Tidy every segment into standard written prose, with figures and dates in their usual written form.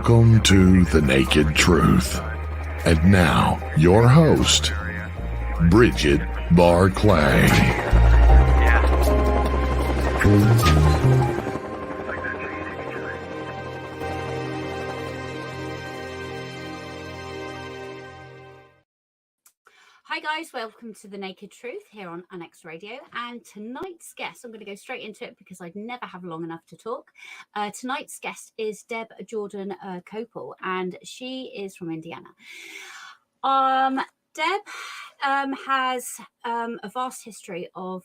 Welcome to The Naked Truth. And now, your host, Bridget Barclay. Hi guys, welcome to The Naked Truth here on Annex Radio, and tonight's guest, I'm going to go straight into it because I'd never have long enough to talk. Tonight's guest is Deb Jordan Kauble, and she is from Indiana. Deb has a vast history of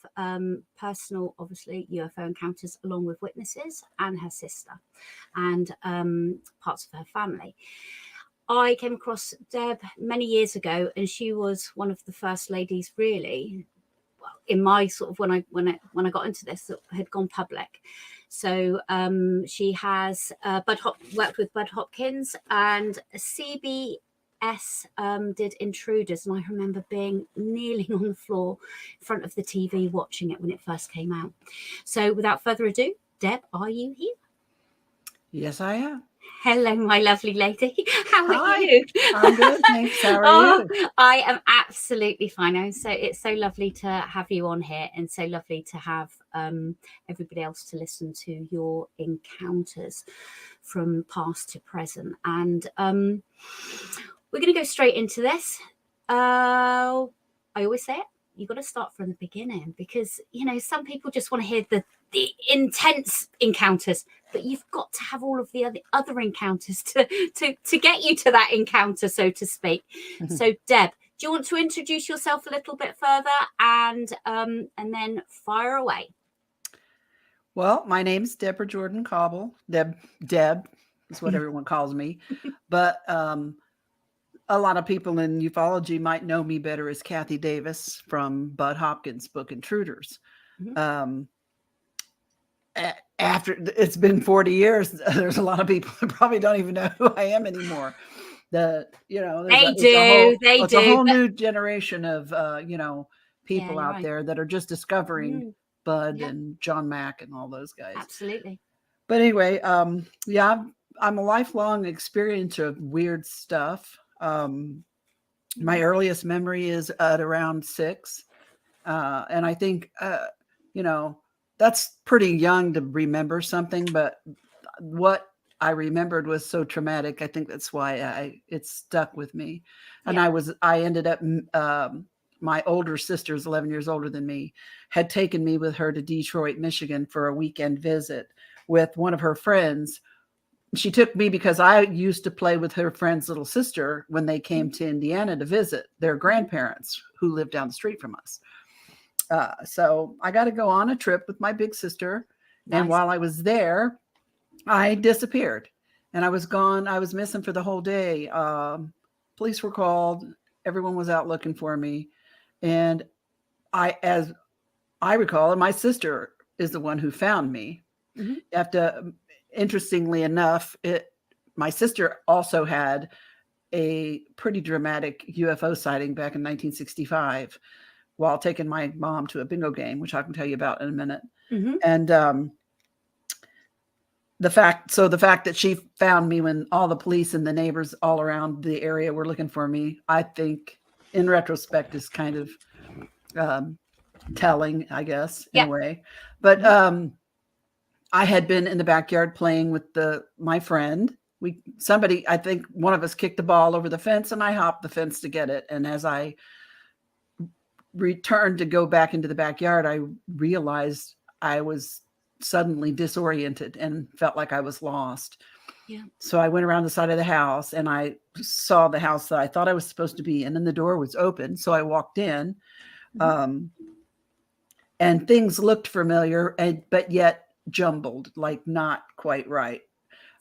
personal, obviously, UFO encounters along with witnesses and her sister and parts of her family. I came across Deb many years ago, and she was one of the first ladies, really, in my sort of when I got into this, that had gone public. So she has worked with Bud Hopkins, and CBS did Intruders, and I remember being kneeling on the floor in front of the TV watching it when it first came out. So without further ado, Deb, are you here? Yes, I am. Hello, my lovely lady. How are Hi. you? I'm good, thanks. How are you? I am absolutely fine. It's so lovely to have you on here, and so lovely to have everybody else to listen to your encounters from past to present. And we're going to go straight into this. I always say it. You've got to start from the beginning, because, you know, some people just want to hear the intense encounters, but you've got to have all of the other encounters to get you to that encounter, so to speak. So, Deb, do you want to introduce yourself a little bit further, and then fire away? Well, my name's Debra Jordan Kauble. Deb is what everyone calls me. But a lot of people in ufology might know me better as Kathy Davis from Bud Hopkins' book Intruders. Mm-hmm. After it's been 40 years, there's a lot of people that probably don't even know who I am anymore. They do. It's a whole new generation of people out there that are just discovering Bud and John Mack and all those guys. Absolutely. But anyway, I'm a lifelong experiencer of weird stuff. My earliest memory is at around 6. And I think, that's pretty young to remember something, but what I remembered was so traumatic. I think that's why it stuck with me. And I ended up, my older sister's 11 years older than me, had taken me with her to Detroit, Michigan for a weekend visit with one of her friends. She took me because I used to play with her friend's little sister when they came to Indiana to visit their grandparents who lived down the street from us. So I got to go on a trip with my big sister. Nice. And while I was there, I disappeared and I was gone. I was missing for the whole day. Police were called. Everyone was out looking for me. And as I recall, my sister is the one who found me. Mm-hmm. Interestingly enough, my sister also had a pretty dramatic UFO sighting back in 1965 while taking my mom to a bingo game, which I can tell you about in a minute. Mm-hmm. And the fact that she found me when all the police and the neighbors all around the area were looking for me, I think in retrospect is kind of telling, I guess, in a way. But I had been in the backyard playing with my friend. I think one of us kicked the ball over the fence, and I hopped the fence to get it. And as I returned to go back into the backyard, I realized I was suddenly disoriented and felt like I was lost. Yeah. So I went around the side of the house and I saw the house that I thought I was supposed to be in, and the door was open. So I walked in, and things looked familiar, but yet jumbled, like not quite right.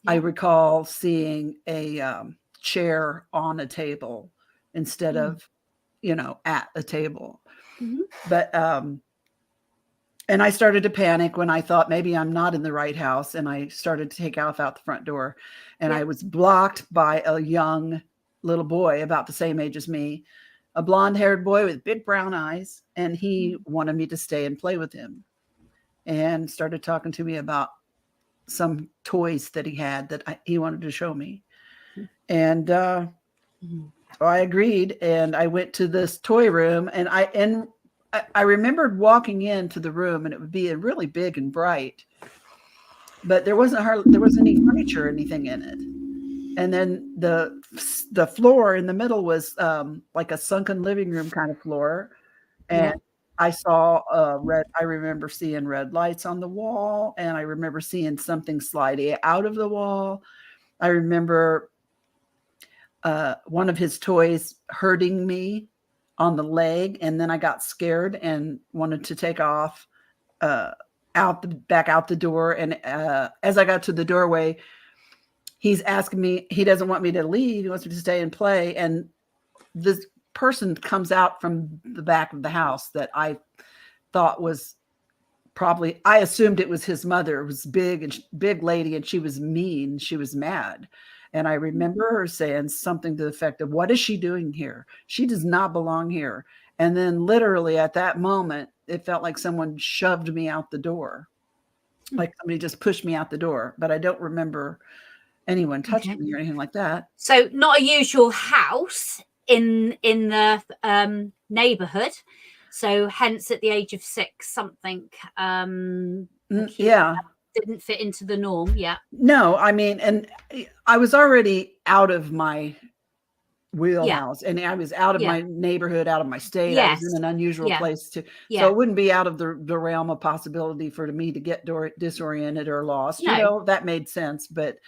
Yeah. I recall seeing a chair on a table instead of, at a table. Mm-hmm. But, and I started to panic when I thought maybe I'm not in the right house. And I started to take off out the front door, and I was blocked by a young little boy about the same age as me, a blonde haired boy with big brown eyes. And he wanted me to stay and play with him, and started talking to me about some toys that he had that he wanted to show me. And so I agreed, and I went to this toy room, and I remembered walking into the room, and it would be really big and bright, but there wasn't any furniture or anything in it. And then the floor in the middle was like a sunken living room kind of floor. And I saw I remember seeing red lights on the wall, and I remember seeing something sliding out of the wall. I remember one of his toys hurting me on the leg, and then I got scared and wanted to take off back out the door. And as I got to the doorway, he's asking me, he doesn't want me to leave. He wants me to stay and play. And this person comes out from the back of the house that I thought was I assumed it was his mother. It was big lady, and she was mean. She was mad. And I remember her saying something to the effect of, "What is she doing here? She does not belong here." And then literally at that moment, it felt like someone shoved me out the door. Like somebody just pushed me out the door, but I don't remember anyone touching me or anything like that. So not a usual house in the neighborhood. So hence at the age of 6, something didn't fit into the norm. Yeah. No, I mean, and I was already out of my wheelhouse, and I was out of my neighborhood, out of my state. I was in an unusual place too. So it wouldn't be out of the realm of possibility for me to get disoriented or lost. No. You know, that made sense. But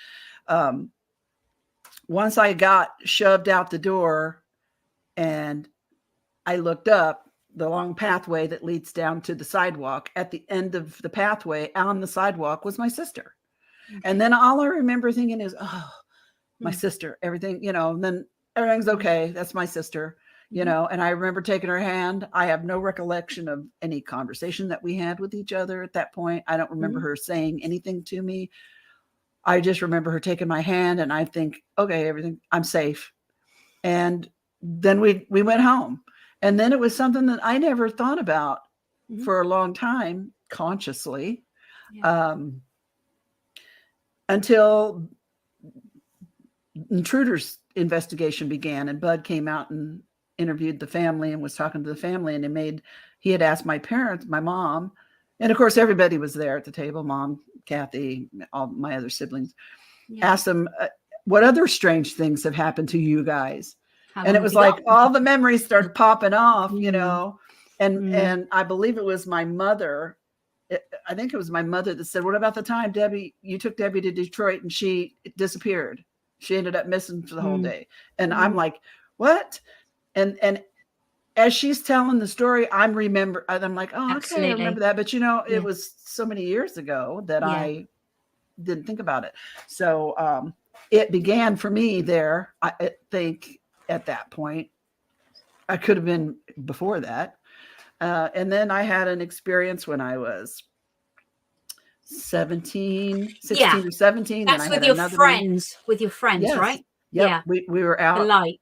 once I got shoved out the door and I looked up the long pathway that leads down to the sidewalk, at the end of the pathway on the sidewalk was my sister. And then all I remember thinking is, oh, my sister, everything, you know, and then everything's okay. That's my sister, you know, and I remember taking her hand. I have no recollection of any conversation that we had with each other at that point. I don't remember her saying anything to me. I just remember her taking my hand, and I think, okay, everything, I'm safe. And then we went home. And then it was something that I never thought about for a long time consciously, until Intruder's investigation began, and Bud came out and interviewed the family and was talking to the family, and he had asked my parents, my mom, and of course everybody was there at the table, Mom, Kathy, all my other siblings, asked them, what other strange things have happened to you guys? And it was like all the memories started popping off, you know, and I believe it was my mother. I think it was my mother that said, "What about the time, Debbie, you took Debbie to Detroit and she disappeared? She ended up missing for the whole day." And I'm like, "What?" And as she's telling the story, I'm like, "Oh, absolutely. Okay, I remember that." But you know, it was so many years ago that I didn't think about it. So it began for me there. I think at that point, I could have been before that. And then I had an experience when I was 16 or 17. That's with your friends, right? Yeah. We were out. The light.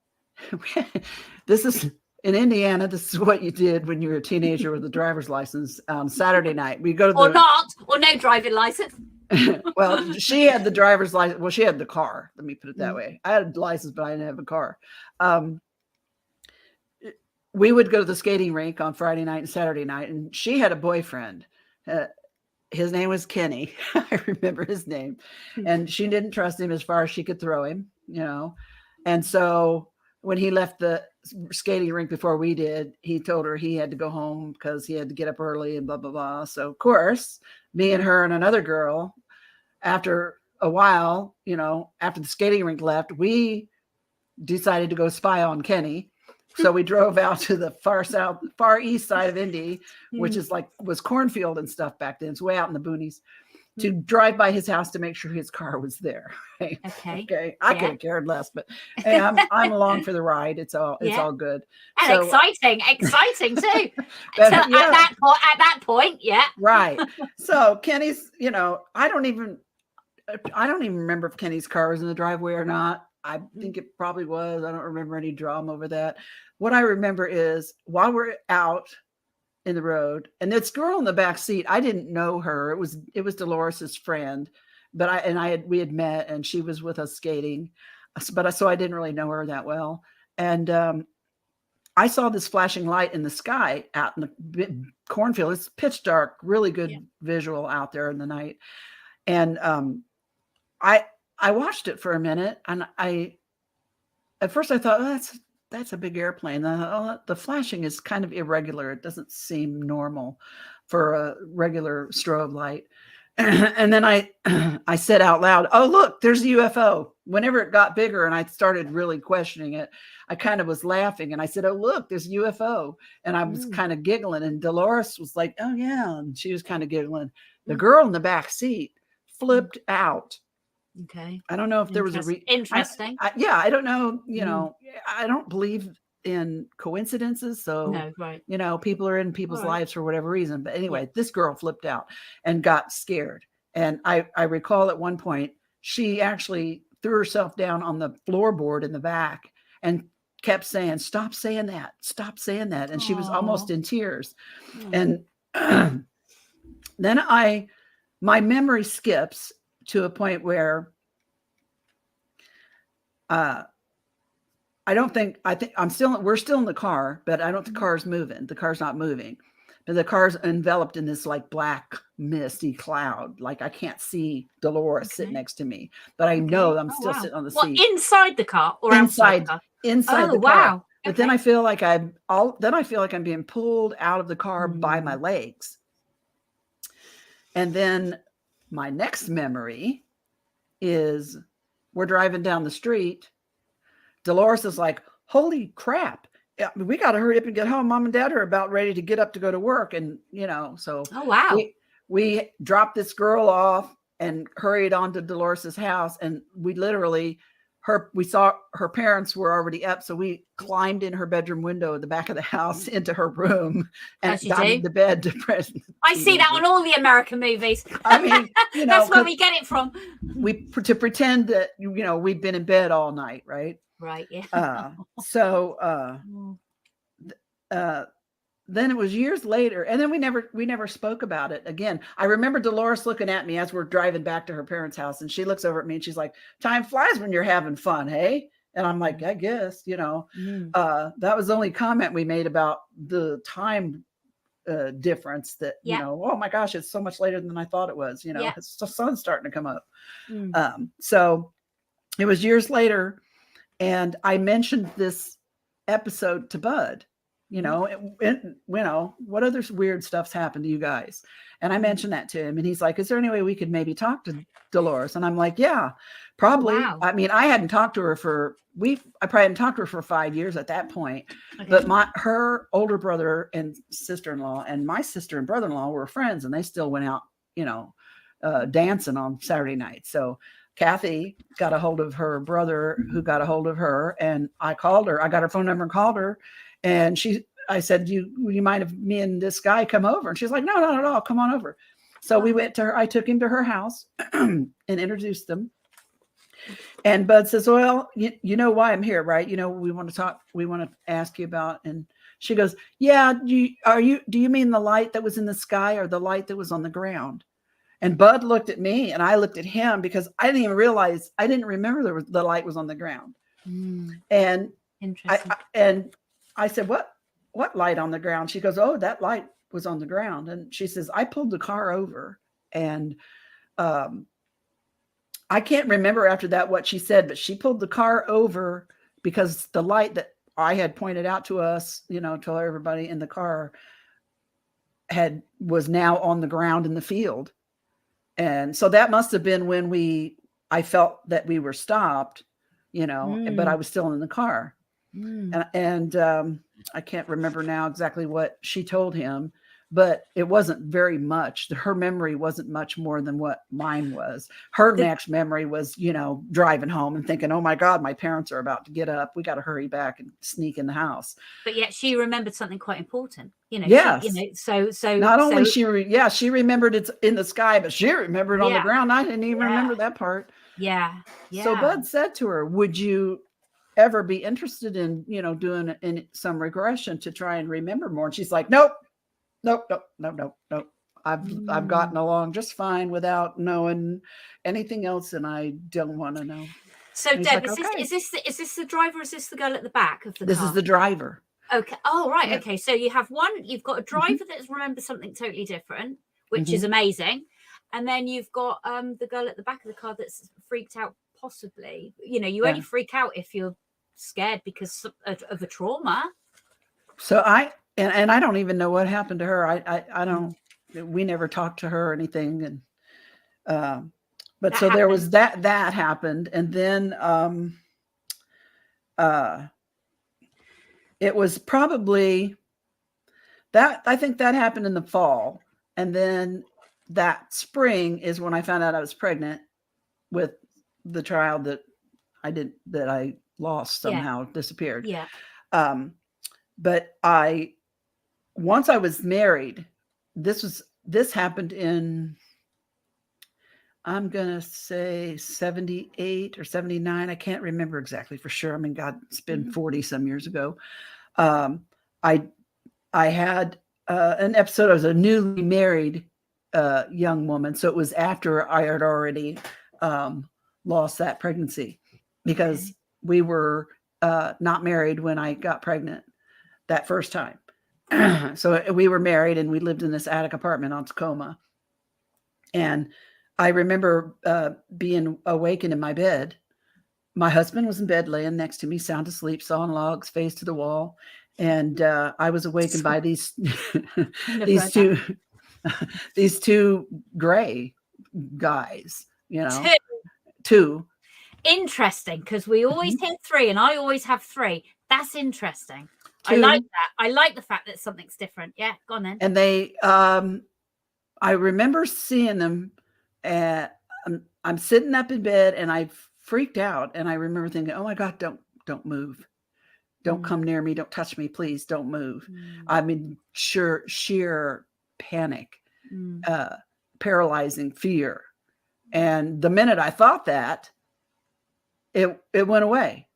This is in Indiana. This is what you did when you were a teenager with a driver's license on Saturday night. We go to or no driving license. Well, she had the driver's license. Well, she had the car. Let me put it that way. I had a license, but I didn't have a car. We would go to the skating rink on Friday night and Saturday night, and she had a boyfriend. His name was Kenny. I remember his name. And she didn't trust him as far as she could throw him, you know. And so when he left the skating rink before we did, he told her he had to go home because he had to get up early and blah, blah, blah. So, of course, me and her and another girl, after a while, you know, after the skating rink left, we decided to go spy on Kenny. So we drove out to the far east side of Indy, which was cornfield and stuff back then. It's way out in the boonies, to drive by his house to make sure his car was there. Right? Okay. I could have cared less, but hey, I'm along for the ride. It's all good. And exciting too. But, at that point, right. So Kenny's, you know, I don't even remember if Kenny's car was in the driveway or not. I think it probably was. I don't remember any drama over that. What I remember is while we're out in the road, and this girl in the back seat, I didn't know her. It was Dolores's friend, but we had met, and she was with us skating. so I didn't really know her that well. And I saw this flashing light in the sky out in the cornfield. It's pitch dark, really good visual out there in the night. And I watched it for a minute, and at first I thought, oh, that's a big airplane. The flashing is kind of irregular. It doesn't seem normal for a regular strobe light. And then I said out loud, oh, look, there's a UFO. Whenever it got bigger and I started really questioning it, I kind of was laughing, and I said, oh, look, there's a UFO. And I was kind of giggling, and Dolores was like, oh yeah. And she was kind of giggling. The girl in the back seat flipped out. Okay. I don't know if there was a interesting. I don't know. You know, I don't believe in coincidences. So, no, right. You know, people are in people's lives for whatever reason. But anyway, this girl flipped out and got scared. And I recall at one point, she actually threw herself down on the floorboard in the back and kept saying, stop saying that. Stop saying that. And she was almost in tears. And then my memory skips to a point where we're still in the car, but I don't think the car's moving. The car's not moving, but the car's enveloped in this like black misty cloud. Like I can't see Dolores sitting next to me, but I know I'm still sitting on the seat. Inside the car or outside the car? Inside the car. But then I feel like I'm being pulled out of the car by my legs. And then my next memory is we're driving down the street. Dolores is like, holy crap. We got to hurry up and get home. Mom and Dad are about ready to get up to go to work. And, you know, so we dropped this girl off and hurried on to Dolores's house. And we literally, we saw her parents were already up. So we climbed in her bedroom window at the back of the house into her room and got into bed to press. I see that on all the American movies. I mean, you know, that's where we get it from. To pretend that, you know, we'd been in bed all night. Right. Right. Yeah. Then it was years later, and then we never spoke about it again. I remember Dolores looking at me as we're driving back to her parents' house, and she looks over at me and she's like, time flies when you're having fun, hey? And I'm like, I guess, you know. That was the only comment we made about the time difference that, you know, oh my gosh, it's so much later than I thought it was, you know, it's the sun's starting to come up. So it was years later, and I mentioned this episode to Bud. You know, what other weird stuff's happened to you guys? And I mentioned that to him, and he's like, is there any way we could maybe talk to Dolores? And I'm like, yeah, probably. Wow. I mean, I hadn't talked to her I probably hadn't talked to her for 5 years at that point. Okay. But her older brother and sister-in-law and my sister and brother-in-law were friends, and they still went out, you know, dancing on Saturday night. So Kathy got a hold of her brother, who got a hold of her, and I called her. I got her phone number and called her. And I said, would you mind if me and this guy come over? And she's like, no, not at all. Come on over. So we went to her. I took him to her house and introduced them. And Bud says, well, you know why I'm here, right? You know, we want to talk. We want to ask you about. And she goes, yeah. Do you mean the light that was in the sky or the light that was on the ground? And Bud looked at me and I looked at him, because I didn't even realize, I didn't remember the light was on the ground. And interesting. I said, what light on the ground? She goes, oh, that light was on the ground. And she says, I pulled the car over. And I can't remember after that what she said, but she pulled the car over because the light that I had pointed out to us, you know, to everybody in the car was now on the ground in the field. And so that must have been when I felt that we were stopped, you know, but I was still in the car. And I can't remember now exactly what she told him, but it wasn't very much. Her memory wasn't much more than what mine was. Her next memory was, you know, driving home and thinking, oh my God, my parents are about to get up. We got to hurry back and sneak in the house. But yet she remembered something quite important, you know. Yes. So not only she remembered it's in the sky, but she remembered on the ground. I didn't even remember that part. Yeah. So Bud said to her, would you ever be interested in, you know, doing some regression to try and remember more? And she's like, nope. I've gotten along just fine without knowing anything else, and I don't want to know. So, And he's Deb, like, okay. is this the driver? Or is this the girl at the back of the car? This is the driver. Okay. Oh, right. Yeah. Okay. So you've got a driver that remembers something totally different, which is Mhm. amazing. And then you've got the girl at the back of the car that's freaked out, possibly. You know, you only freak out if you're scared because of a trauma. So and I don't even know what happened to her. I don't, we never talked to her or anything. And, but That so there was happened. that happened. And then, it was probably that, I think that happened in the fall. And then that spring is when I found out I was pregnant with the child that I lost somehow, disappeared. Yeah. But once I was married, this happened in, I'm going to say 78 or 79. I can't remember exactly for sure. I mean, God, it's been 40 some years ago. I had an episode. I was a newly married young woman. So it was after I had already lost that pregnancy, because we were not married when I got pregnant that first time. So we were married and we lived in this attic apartment on Tacoma. And I remember being awakened in my bed. My husband was in bed laying next to me, sound asleep, sawing logs, face to the wall. And I was awakened by these these two gray guys, you know, two. Interesting, because we always hear three and I always have three. That's interesting. Two. I like that. I like the fact that something's different. Yeah, go on then. And they, I remember seeing them. I'm sitting up in bed and I freaked out. And I remember thinking, oh my God, don't move. Don't come near me. Don't touch me. Please don't move. I mean, sheer panic, paralyzing fear. And the minute I thought that, it went away.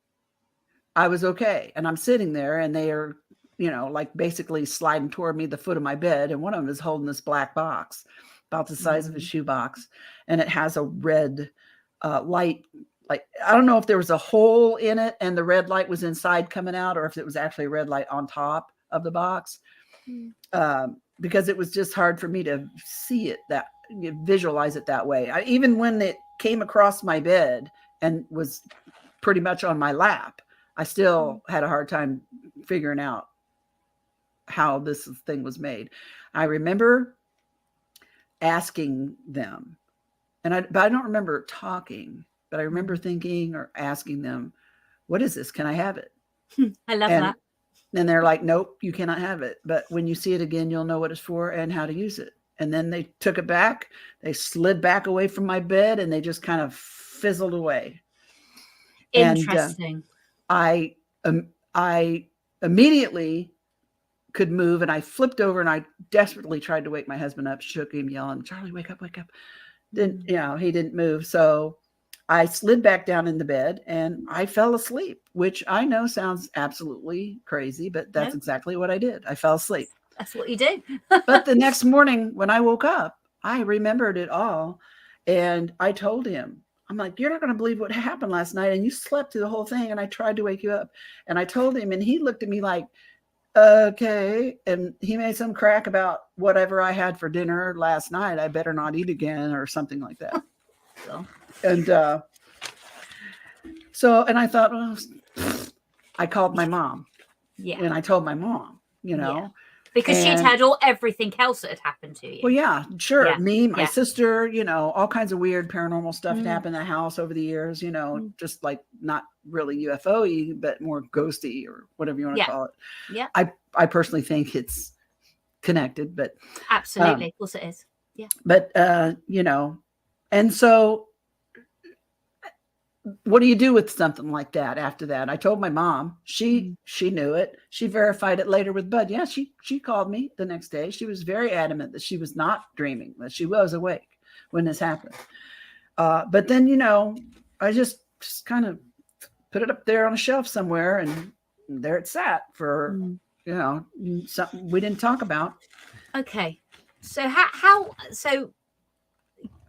I was okay. And I'm sitting there and they are, you know, like basically sliding toward me, the foot of my bed. And one of them is holding this black box about the size of a shoebox. And it has a red light. Like, I don't know if there was a hole in it and the red light was inside coming out, or if it was actually a red light on top of the box. Because it was just hard for me to see it, visualize it that way. Even when it came across my bed and was pretty much on my lap, I still had a hard time figuring out how this thing was made. I remember asking them, but I don't remember talking, but I remember thinking or asking them, what is this? Can I have it? I love that. And they're like, nope, you cannot have it. But when you see it again, you'll know what it's for and how to use it. And then they took it back. They slid back away from my bed and they just kind of fizzled away. Interesting. And I immediately could move, and I flipped over and I desperately tried to wake my husband up, shook him, yelling, Charlie, wake up, wake up. Then, you know, he didn't move. So I slid back down in the bed and I fell asleep, which I know sounds absolutely crazy, but that's exactly what I did. I fell asleep. That's what you do. But the next morning when I woke up, I remembered it all. And I told him, I'm like, you're not going to believe what happened last night. And you slept through the whole thing. And I tried to wake you up. And I told him, and he looked at me like, okay. And he made some crack about whatever I had for dinner last night. I better not eat again or something like that. And I thought, well, I called my mom. Yeah. And I told my mom, you know. Yeah. Because she'd heard everything else that had happened to you. Well, yeah, sure. Yeah. Me, my sister, you know, all kinds of weird paranormal stuff had happened in the house over the years, you know, just like not really UFO-y, but more ghosty or whatever you want to call it. Yeah. I personally think it's connected, but absolutely. Of course it is. Yeah. But you know, and so what do you do with something like that after that? I told my mom. She knew it. She verified it later with Bud. Yeah, she called me the next day. She was very adamant that she was not dreaming, that she was awake when this happened. But then, you know, I just kind of put it up there on a shelf somewhere, and there it sat for, you know, something we didn't talk about. Okay. So how so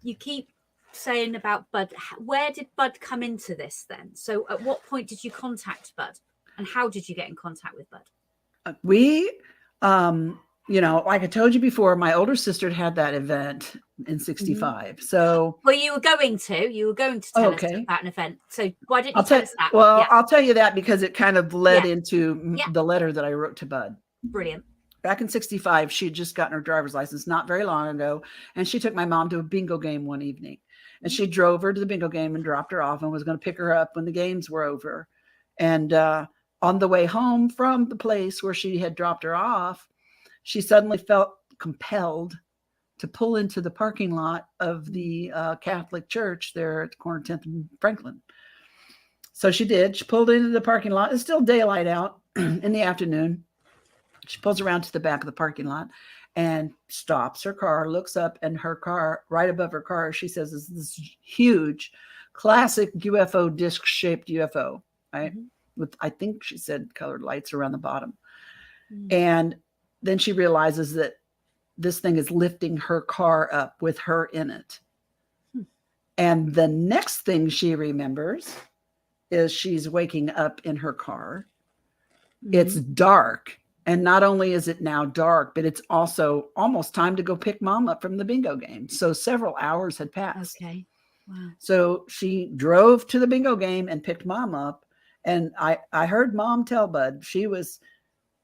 you keep saying about Bud, where did Bud come into this then? So at what point did you contact Bud, and how did you get in contact with Bud? We, like I told you before, my older sister had that event in 65. So, well, you were going to tell us about an event. So why didn't you tell us that? Well, I'll tell you that because it kind of led into Yeah. the letter that I wrote to Bud. Brilliant. Back in 65, she had just gotten her driver's license not very long ago. And she took my mom to a bingo game one evening. And she drove her to the bingo game and dropped her off and was going to pick her up when the games were over. And on the way home from the place where she had dropped her off, she suddenly felt compelled to pull into the parking lot of the Catholic church there at the corner of 10th and Franklin. So she did. She pulled into the parking lot. It's still daylight out in the afternoon. She pulls around to the back of the parking lot and stops her car, looks up, and her car, right above her car, she says, is this huge, classic UFO, disc-shaped UFO, right? With, I think she said, colored lights around the bottom. And then she realizes that this thing is lifting her car up with her in it. And the next thing she remembers is she's waking up in her car. It's dark. And not only is it now dark, but it's also almost time to go pick mom up from the bingo game. So several hours had passed. Okay. Wow. So she drove to the bingo game and picked mom up. And I heard mom tell Bud,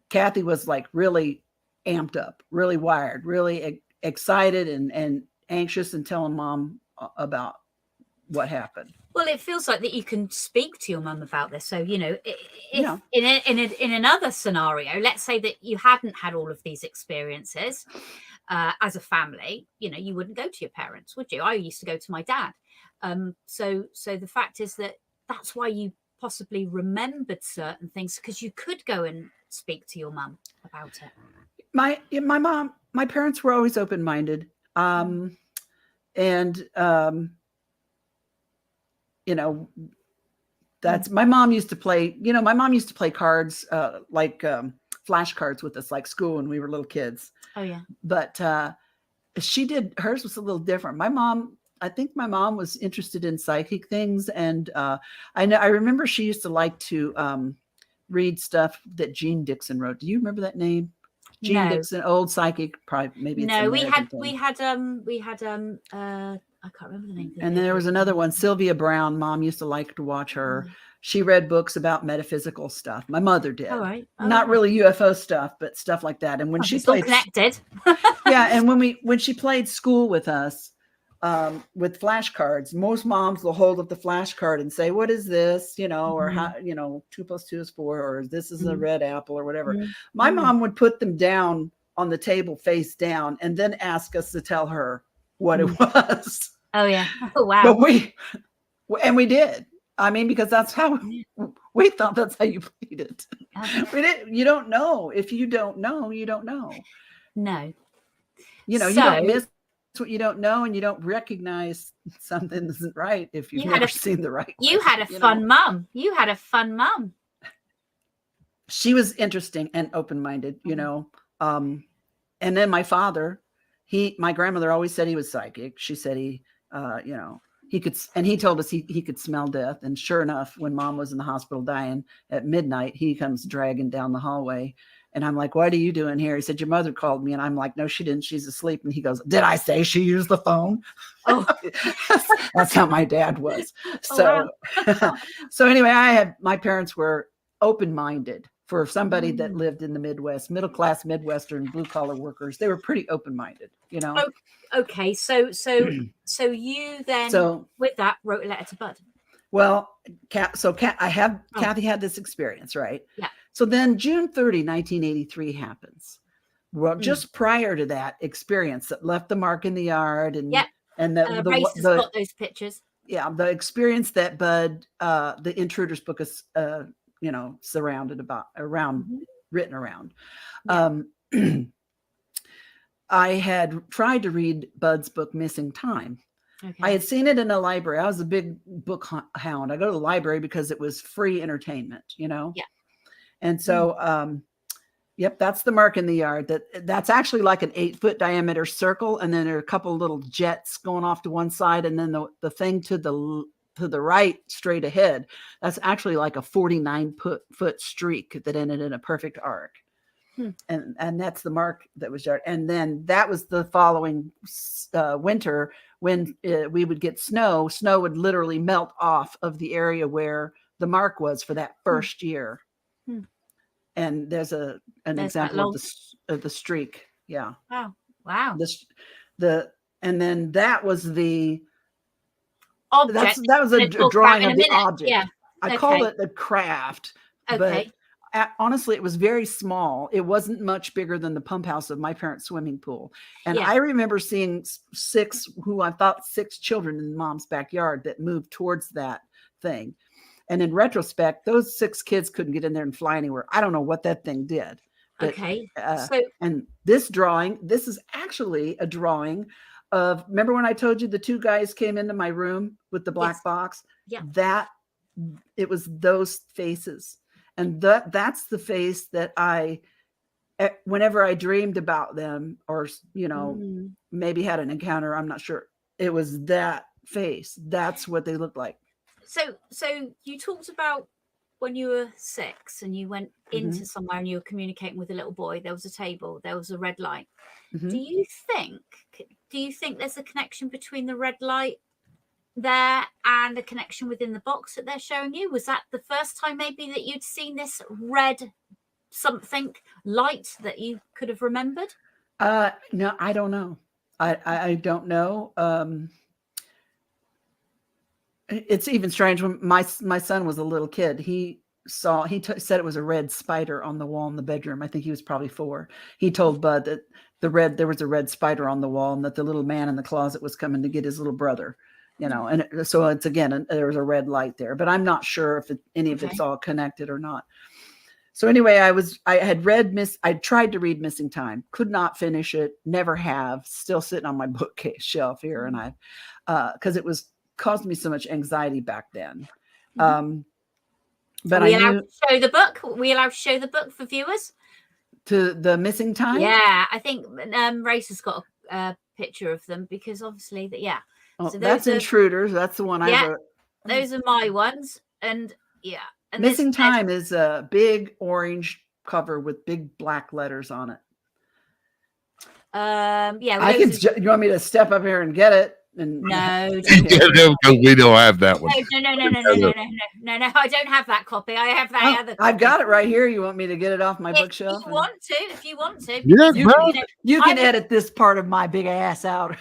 Kathy was like really amped up, really wired, really excited and anxious and telling mom about what happened. Well, it feels like that you can speak to your mum about this. So, if in another scenario, let's say that you hadn't had all of these experiences as a family, you wouldn't go to your parents, would you? I used to go to my dad. So the fact is that that's why you possibly remembered certain things, because you could go and speak to your mum about it. My parents were always open-minded. That's my mom used to play cards, like flashcards with us, like school when we were little kids. Oh yeah. But hers was a little different. I think my mom was interested in psychic things. And I remember she used to like to read stuff that Jean Dixon wrote. Do you remember that name? Jean Dixon, old psychic, probably maybe. No, we had I can't remember the name. And then there was another one, Sylvia Brown. Mom used to like to watch her. She read books about metaphysical stuff. My mother did. All right. Not really UFO stuff, but stuff like that. And when she played, connected. Yeah, and when she played school with us, with flashcards, most moms will hold up the flashcard and say, "What is this?" Or how, 2 + 2 is 4, or this is a red apple, or whatever. My mom would put them down on the table face down, and then ask us to tell her what it was. Oh yeah. Oh wow. But we did. I mean, because that's how we thought that's how you played it. You don't know. If you don't know, you don't know. No. You don't miss what you don't know, and you don't recognize something isn't right if you've never seen the right. You had a fun mum. You had a fun mum. She was interesting and open-minded, and then my father, my grandmother always said he was psychic. She said he could, and he told us he could smell death. And sure enough, when mom was in the hospital dying at midnight, he comes dragging down the hallway. And I'm like, what are you doing here? He said, your mother called me. And I'm like, no, she didn't. She's asleep. And he goes, did I say she used the phone? Oh, that's how my dad was. So, so anyway, my parents were open-minded. For somebody that lived in the Midwest, middle-class Midwestern blue-collar workers, they were pretty open-minded, Okay, so you then, with that, wrote a letter to Bud. Well, Kathy had this experience, right? Yeah. So then June 30, 1983 happens. Well, just prior to that experience that left the mark in the yard, and Race has got those pictures. Yeah, the experience that Bud, the Intruders book is, surrounded around, written around. Yeah. I had tried to read Bud's book, Missing Time. Okay. I had seen it in a library. I was a big book hound. I go to the library because it was free entertainment, Yeah. And so Yep, that's the mark in the yard. That's actually like an 8-foot diameter circle, and then there are a couple of little jets going off to one side, and then the thing to the right, straight ahead, that's actually like a 49-foot streak that ended in a perfect arc. And that's the mark that was yard. And then that was the following winter when we would get snow. Snow would literally melt off of the area where the mark was for that first year. And there's an example of the streak. Yeah. Wow. And then that was the object. That was a drawing of the object. Yeah. I call it the craft. Okay. But honestly, it was very small. It wasn't much bigger than the pump house of my parents' swimming pool. And I remember seeing 6 children in mom's backyard that moved towards that thing. And in retrospect, those 6 kids couldn't get in there and fly anywhere. I don't know what that thing did. But, and this is actually a drawing of, remember when I told you the 2 guys came into my room with the black box? Yeah. It was those faces. And that's the face that whenever I dreamed about them or, maybe had an encounter, I'm not sure. It was that face. That's what they looked like. So you talked about when you were 6 and you went into somewhere and you were communicating with a little boy. There was a table, there was a red light. Do you think there's a connection between the red light there and a connection within the box that they're showing you? Was that the first time maybe that you'd seen this red something light that you could have remembered? No, I don't know. I don't know. It's even strange when my son was a little kid. He said it was a red spider on the wall in the bedroom. I think he was probably 4. He told Bud that there was a red spider on the wall and that the little man in the closet was coming to get his little brother. And so it's again, there was a red light there, but I'm not sure if any of it's all connected or not. So anyway, I tried to read Missing Time, could not finish it, never have, still sitting on my bookcase shelf here. And because it caused me so much anxiety back then. But Are we allowed to show the book? Are we allowed to show the book for viewers? To the Missing Time? Yeah, I think Race has got a picture of them because obviously Oh, so that's Intruders. That's the one I wrote. Those are my ones. And And Missing Time is a big orange cover with big black letters on it. You want me to step up here and get it? And no, we don't have that one. No, I don't have that copy. I have that other copy. I've got it right here. You want me to get it off my bookshelf? If you want to. Yeah, you can edit this part of my big ass out.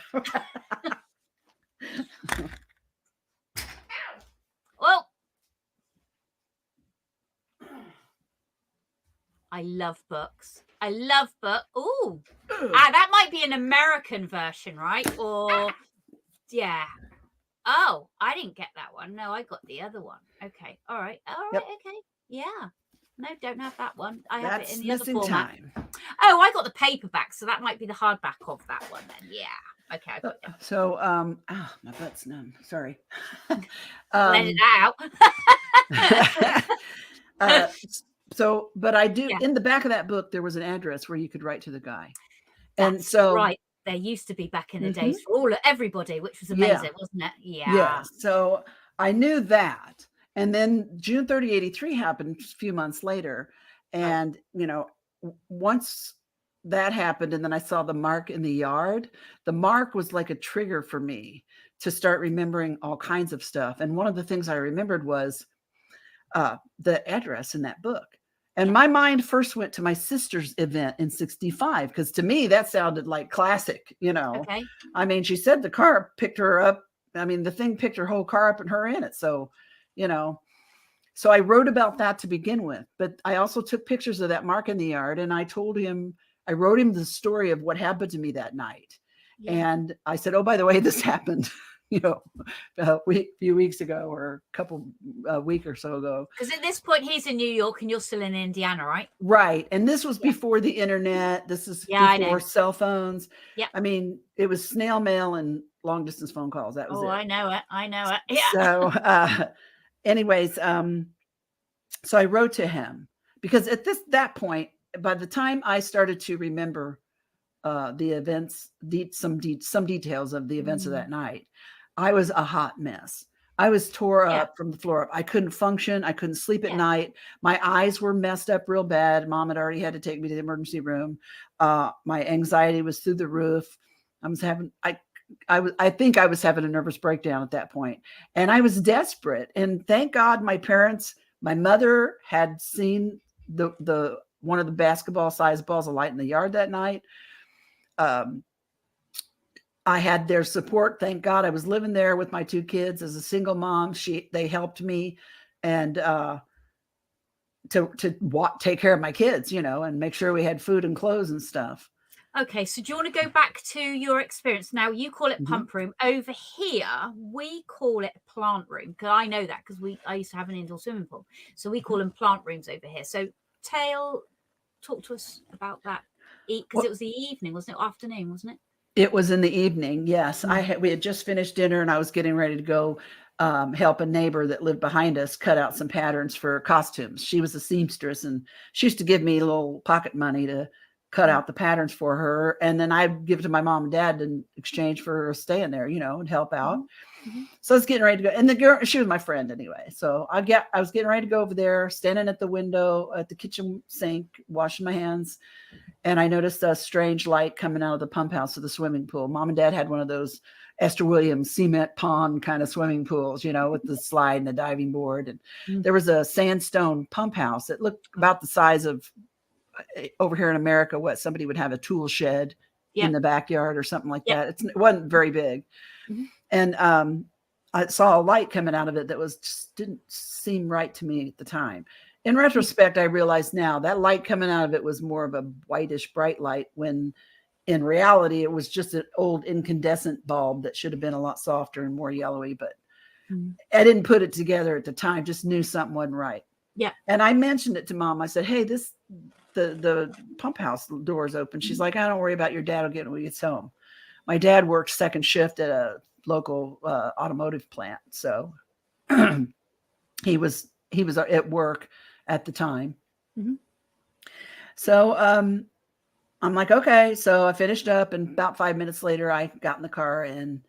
Well, I love books. Ooh. That might be an American version, right? Or yeah. Oh, I didn't get that one. No, I got the other one. Okay. All right. Yep. Okay. Yeah. No, don't have that one. I have it in the Missing other format. Time. Oh, I got the paperback, so that might be the hardback of that one then. Yeah. Okay, I got it. So, my butt's numb. Sorry. Let it out. But I do, in the back of that book, there was an address where you could write to the guy. That's right. There used to be back in the days for everybody, which was amazing, wasn't it? Yeah. Yeah. So I knew that. And then June 30, 83 happened a few months later. And, once that happened, and then I saw the mark in the yard, the mark was like a trigger for me to start remembering all kinds of stuff. And one of the things I remembered was the address in that book. And my mind first went to my sister's event in 65, because to me, that sounded like classic, Okay. I mean, she said the car picked her up. I mean, the thing picked her whole car up and her in it. So, so I wrote about that to begin with, but I also took pictures of that mark in the yard, and I wrote him the story of what happened to me that night. Yeah. And I said, oh, by the way, this happened, a few weeks ago, or a week or so ago. Because at this point he's in New York and you're still in Indiana, right? Right. And this was before the internet. This is before cell phones. Yeah. I mean, it was snail mail and long distance phone calls. That was it. I know it. Yeah. So anyways, so I wrote to him because at that point, by the time I started to remember the events, some details of the events of that night, I was a hot mess. I was tore up from the floor up. I couldn't function. I couldn't sleep at night. My eyes were messed up real bad. Mom had already had to take me to the emergency room. My anxiety was through the roof. I think I was having a nervous breakdown at that point, and I was desperate. And thank God my mother had seen the one of the basketball sized balls of light in the yard that night. I had their support. Thank God I was living there with my 2 kids as a single mom. They helped me and to take care of my kids, and make sure we had food and clothes and stuff. Okay, so do you want to go back to your experience? Now, you call it pump room. Over here, we call it plant room, because I know that because I used to have an indoor swimming pool. So we call them plant rooms over here. So talk to us about that, because it was the evening, wasn't it? Afternoon, wasn't it? It was in the evening, yes. We had just finished dinner, and I was getting ready to go help a neighbor that lived behind us cut out some patterns for costumes. She was a seamstress, and she used to give me a little pocket money to cut out the patterns for her, and then I'd give it to my mom and dad in exchange for her staying there, and help out. So I was getting ready to go, and the girl, she was my friend anyway. So I was getting ready to go over there, standing at the window at the kitchen sink, washing my hands. And I noticed a strange light coming out of the pump house of the swimming pool. Mom and Dad had one of those Esther Williams cement pond kind of swimming pools, with the slide and the diving board. And there was a sandstone pump house. It looked about the size of, over here in America, what somebody would have a tool shed in the backyard or something like that. It wasn't very big. And I saw a light coming out of it that didn't seem right to me at the time. In retrospect, I realize now that light coming out of it was more of a whitish bright light, when in reality, it was just an old incandescent bulb that should have been a lot softer and more yellowy. But I didn't put it together at the time, just knew something wasn't right. Yeah. And I mentioned it to Mom. I said, hey, the pump house door is open. She's like, I don't worry about your dad will get it when he gets home. My dad worked second shift at a local automotive plant. So he was at work at the time. So I'm like, okay. So I finished up, and about 5 minutes later, I got in the car and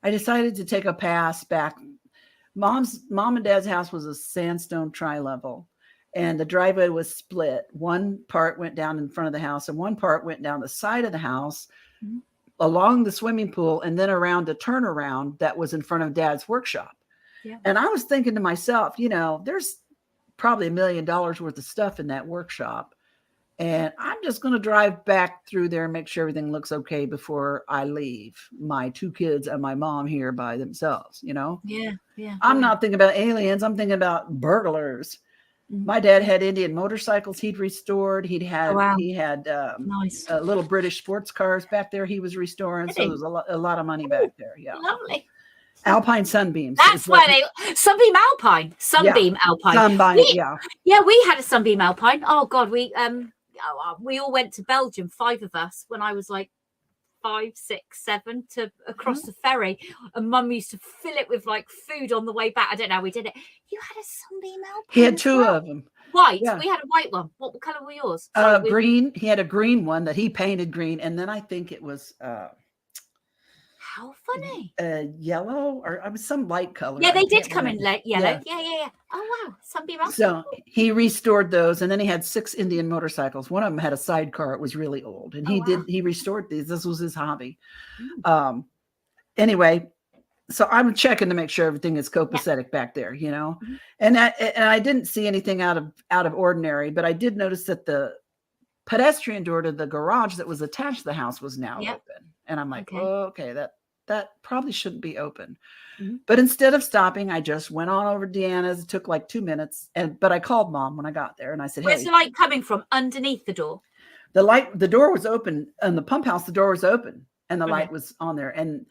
I decided to take a pass back. Mom and Dad's house was a sandstone tri-level, and the driveway was split. One part went down in front of the house, and one part went down the side of the house, along the swimming pool, and then around a turnaround that was in front of Dad's workshop. Yeah. And I was thinking to myself, there's probably $1 million worth of stuff in that workshop, and I'm just going to drive back through there and make sure everything looks okay before I leave my 2 kids and my mom here by themselves. I'm not thinking about aliens. I'm thinking about burglars. My dad had Indian motorcycles he'd restored. He had nice little British sports cars back there he was restoring. So there was a lot of money back there. Yeah, lovely. Alpine sunbeams. That's why Sunbeam Alpine. Alpine. We had a Sunbeam Alpine. Oh God, we all went to Belgium, 5 of us, when I was like 5, 6, 7, to across the ferry, and Mum used to fill it with like food on the way back. I don't know how we did it. You had a Sunbeam Alpine? He had 2 of them. White. Yeah. We had a white one. What color were yours? Green. He had a green one that he painted green, and then I think it was how funny. Yellow, or I was some light color. Yeah, they did come in yellow. Yeah. Oh wow, Sunbeam Alpine. So he restored those, and then he had 6 Indian motorcycles. One of them had a sidecar. It was really old, and he restored these. This was his hobby. Anyway, so I'm checking to make sure everything is copacetic back there, and I didn't see anything out of ordinary, but I did notice that the pedestrian door to the garage that was attached to the house was now open, and I'm like, okay, that probably shouldn't be open. But instead of stopping, I just went on over to Deanna's. It took like 2 minutes, but I called Mom when I got there, and I said, "Where's the light coming from? Underneath the door?" The door was open, and the pump house, the door was open, and the light was on there, and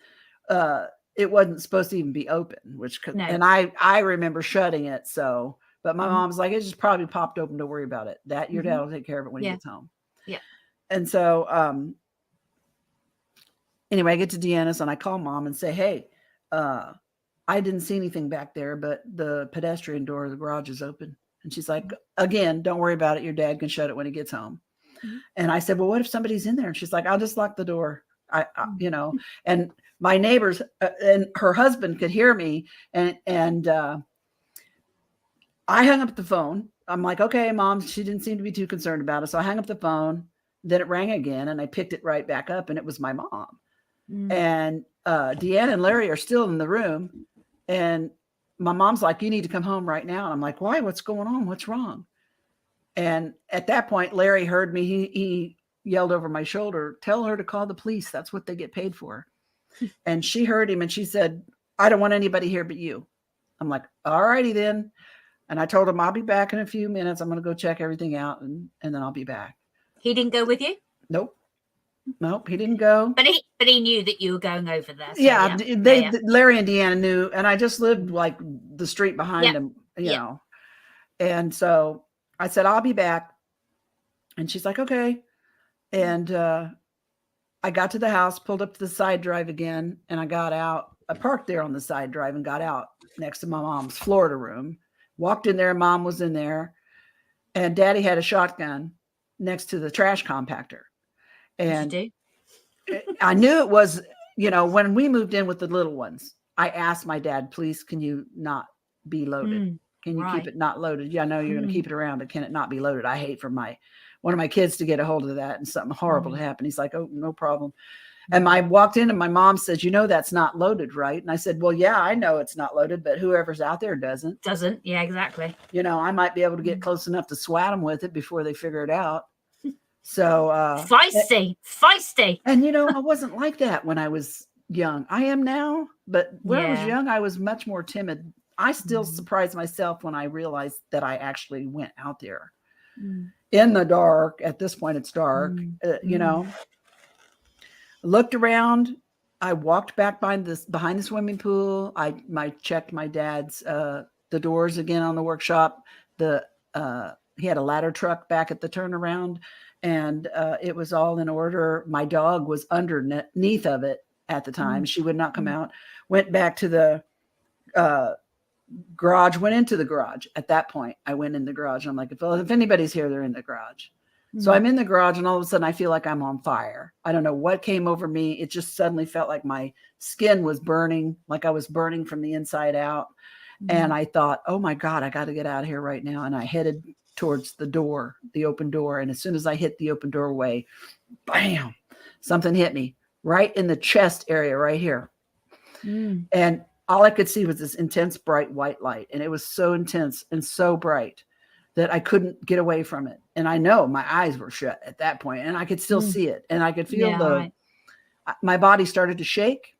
it wasn't supposed to even be open, and I remember shutting it. So, but my mom was like, "It just probably popped open. Don't worry about it. That your dad will take care of it when he gets home." Yeah. And so, anyway, I get to Deanna's and I call Mom and say, "Hey, I didn't see anything back there, but the pedestrian door of the garage is open." And she's like, "Again, don't worry about it. Your dad can shut it when he gets home." And I said, well, what if somebody's in there? And she's like, I'll just lock the door. You know, and my neighbors and her husband could hear me. And I hung up the phone. I'm like, okay, Mom, she didn't seem to be too concerned about it. So I hung up the phone. Then it rang again and I picked it right back up and it was my mom. And Deanna and Larry are still in the room. And my mom's like, you need to come home right now. And I'm like, why? What's going on? What's wrong? And at that point, Larry heard me. He yelled over my shoulder, tell her to call the police. That's what they get paid for. And she heard him and she said, I don't want anybody here but you. I'm like, all righty then. And I told him, I'll be back in a few minutes. I'm going to go check everything out and then I'll be back. He didn't go with you? Nope, he didn't go. But he knew that you were going over there. So yeah, Larry and Deanna knew, and I just lived like the street behind him, you know. And so I said, I'll be back. And she's like, okay. And I got to the house, pulled up to the side drive again, and I got out. I parked there on the side drive and got out next to my mom's Florida room. Walked in there, Mom was in there, and Daddy had a shotgun next to the trash compactor. And I knew it was, you know, when we moved in with the little ones, I asked my dad, please, can you not be loaded? Can you keep it not loaded? Yeah, I know you're going to keep it around, but can it not be loaded? I hate for one of my kids to get a hold of that and something horrible to happen. He's like, oh, no problem. And I walked in and my mom says, you know, that's not loaded, right? And I said, well, yeah, I know it's not loaded, but whoever's out there doesn't. Yeah, exactly. You know, I might be able to get close enough to swat them with it before they figure it out. So feisty. And, you know, I wasn't like that when I was young. I am now, but when I was young, I was much more timid. I still surprise myself when I realized that I actually went out there in the dark. At this point, it's dark, you know. Looked around. I walked back behind the swimming pool. I checked my dad's the doors again on the workshop. He had a ladder truck back at the turnaround, and it was all in order. My dog was underneath of it at the time. She would not come out. Went back to the garage. Went into the garage. At that point, I went in the garage. And I'm like, if anybody's here, they're in the garage. So I'm in the garage and all of a sudden I feel like I'm on fire. I don't know what came over me. It just suddenly felt like my skin was burning, like I was burning from the inside out. And I thought, oh my God, I got to get out of here right now. And I headed towards the door, the open door. And as soon as I hit the open doorway, bam, something hit me right in the chest area right here. And all I could see was this intense, bright white light. And it was so intense and so bright that I couldn't get away from it. And I know my eyes were shut at that point and I could still see it. And I could feel my body started to shake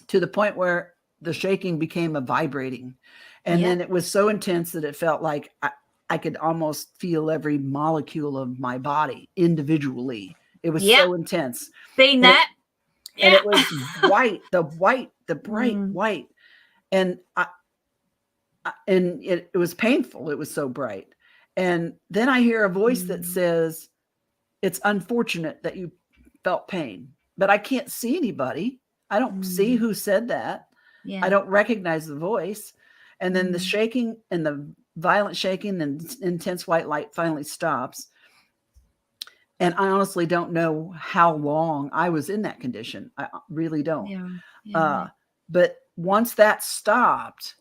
to the point where the shaking became a vibrating. And then it was so intense that it felt like I could almost feel every molecule of my body individually. It was so intense. Being that. And it was white, the bright white. And it was painful. It was so bright. And then I hear a voice that says, it's unfortunate that you felt pain, but I can't see anybody. I don't see who said that. I don't recognize the voice. And then the shaking and the violent shaking and intense white light finally stops. And I honestly don't know how long I was in that condition. I really don't. But once that stopped,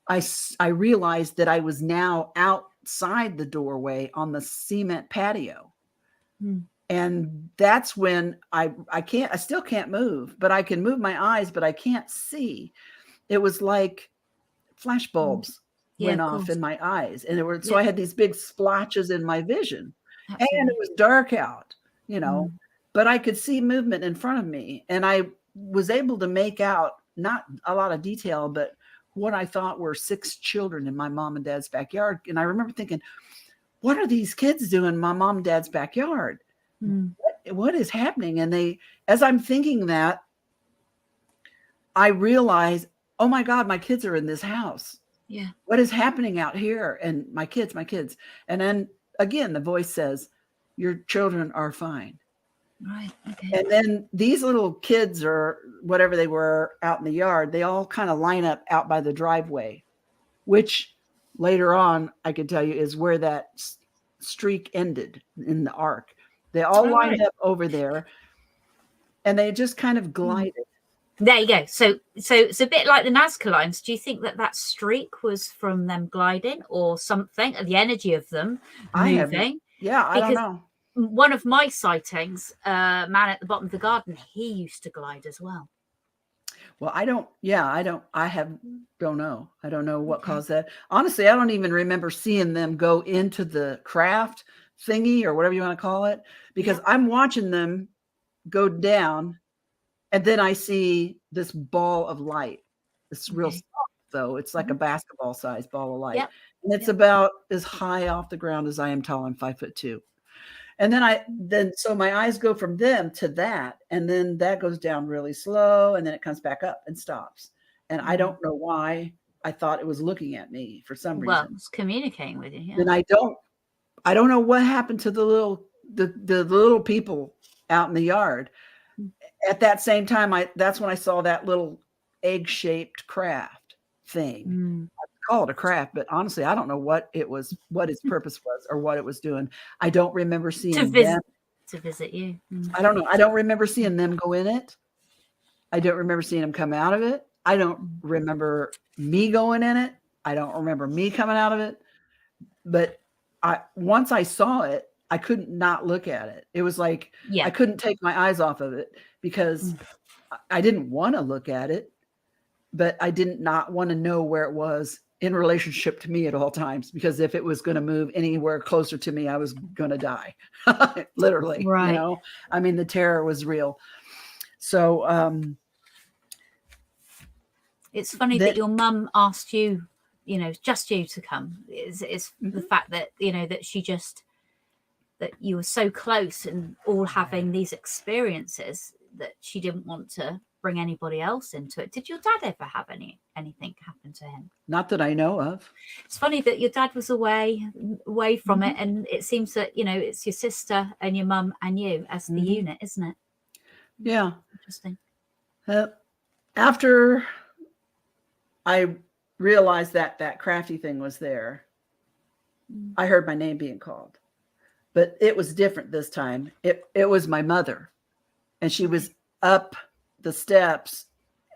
I realized that I was now outside the doorway on the cement patio. And that's when I still can't move, but I can move my eyes, but I can't see. It was like flash bulbs went off in my eyes. And so I had these big splotches in my vision. Absolutely. And it was dark out, you know, but I could see movement in front of me. And I was able to make out, not a lot of detail, but what I thought were 6 children in my mom and dad's backyard. And I remember thinking, what are these kids doing in my mom and dad's backyard? What is happening? And as I'm thinking that, I realize, oh my God, my kids are in this house. What is happening out here? And my kids. And then again, the voice says, your children are fine. Right. Okay. And then these little kids or whatever they were out in the yard, they all kind of line up out by the driveway, which later on I could tell you is where that streak ended in the arc. They all lined up over there, and they just kind of glided. There you go. So it's a bit like the Nazca lines. Do you think that streak was from them gliding or something, the energy of them moving? I don't know. One of my sightings, man at the bottom of the garden, he used to glide as well. Well, I don't know. I don't know what caused that. Honestly, I don't even remember seeing them go into the craft thingy or whatever you want to call it, because I'm watching them go down, and then I see this ball of light. It's real soft, though. It's like a basketball sized ball of light. Yep. And it's about as high off the ground as I am tall. I'm 5'2". And then so my eyes go from them to that, and then that goes down really slow, and then it comes back up and stops. And I don't know why I thought it was looking at me for some reason. Well, it's communicating with you. Yeah. And I don't know what happened to the little people out in the yard. At that same time, that's when I saw that little egg-shaped craft thing. I call it a craft, but honestly, I don't know what its purpose was or what it was doing. I don't remember seeing them to visit you. I don't know. I don't remember seeing them go in it. I don't remember seeing them come out of it. I don't remember me going in it. I don't remember me coming out of it. But once I saw it, I couldn't not look at it. It was like I couldn't take my eyes off of it because I didn't want to look at it, but I did not want to know where it was in relationship to me at all times, because if it was going to move anywhere closer to me, I was going to die. Literally, right. You know, I mean, the terror was real. So, it's funny that your mum asked you, just you to come. It's the fact that, that you were so close and all having these experiences that she didn't want to bring anybody else into it. Did your dad ever have anything happen to him? Not that I know of. It's funny that your dad was away from it, and it seems that it's your sister and your mum and you as the unit, isn't it? Yeah. Interesting. After I realized that crafty thing was there, I heard my name being called, but it was different this time. It was my mother, and she was up the steps,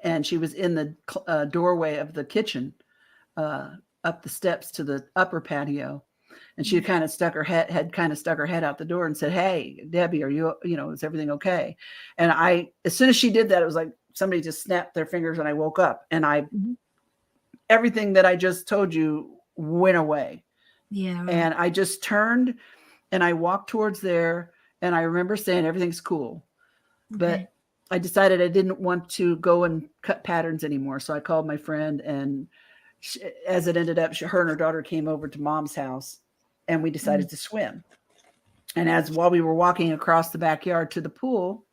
and she was in the doorway of the kitchen, up the steps to the upper patio, and she kind of stuck her head out the door and said, "Hey, Debbie, are you, is everything okay?" And as soon as she did that, it was like somebody just snapped their fingers, and I woke up, and everything that I just told you went away. Yeah. Right. And I just turned and I walked towards there, and I remember saying, "Everything's cool." But I decided I didn't want to go and cut patterns anymore. So I called my friend, and as it ended up, her and her daughter came over to Mom's house, and we decided to swim. And while we were walking across the backyard to the pool,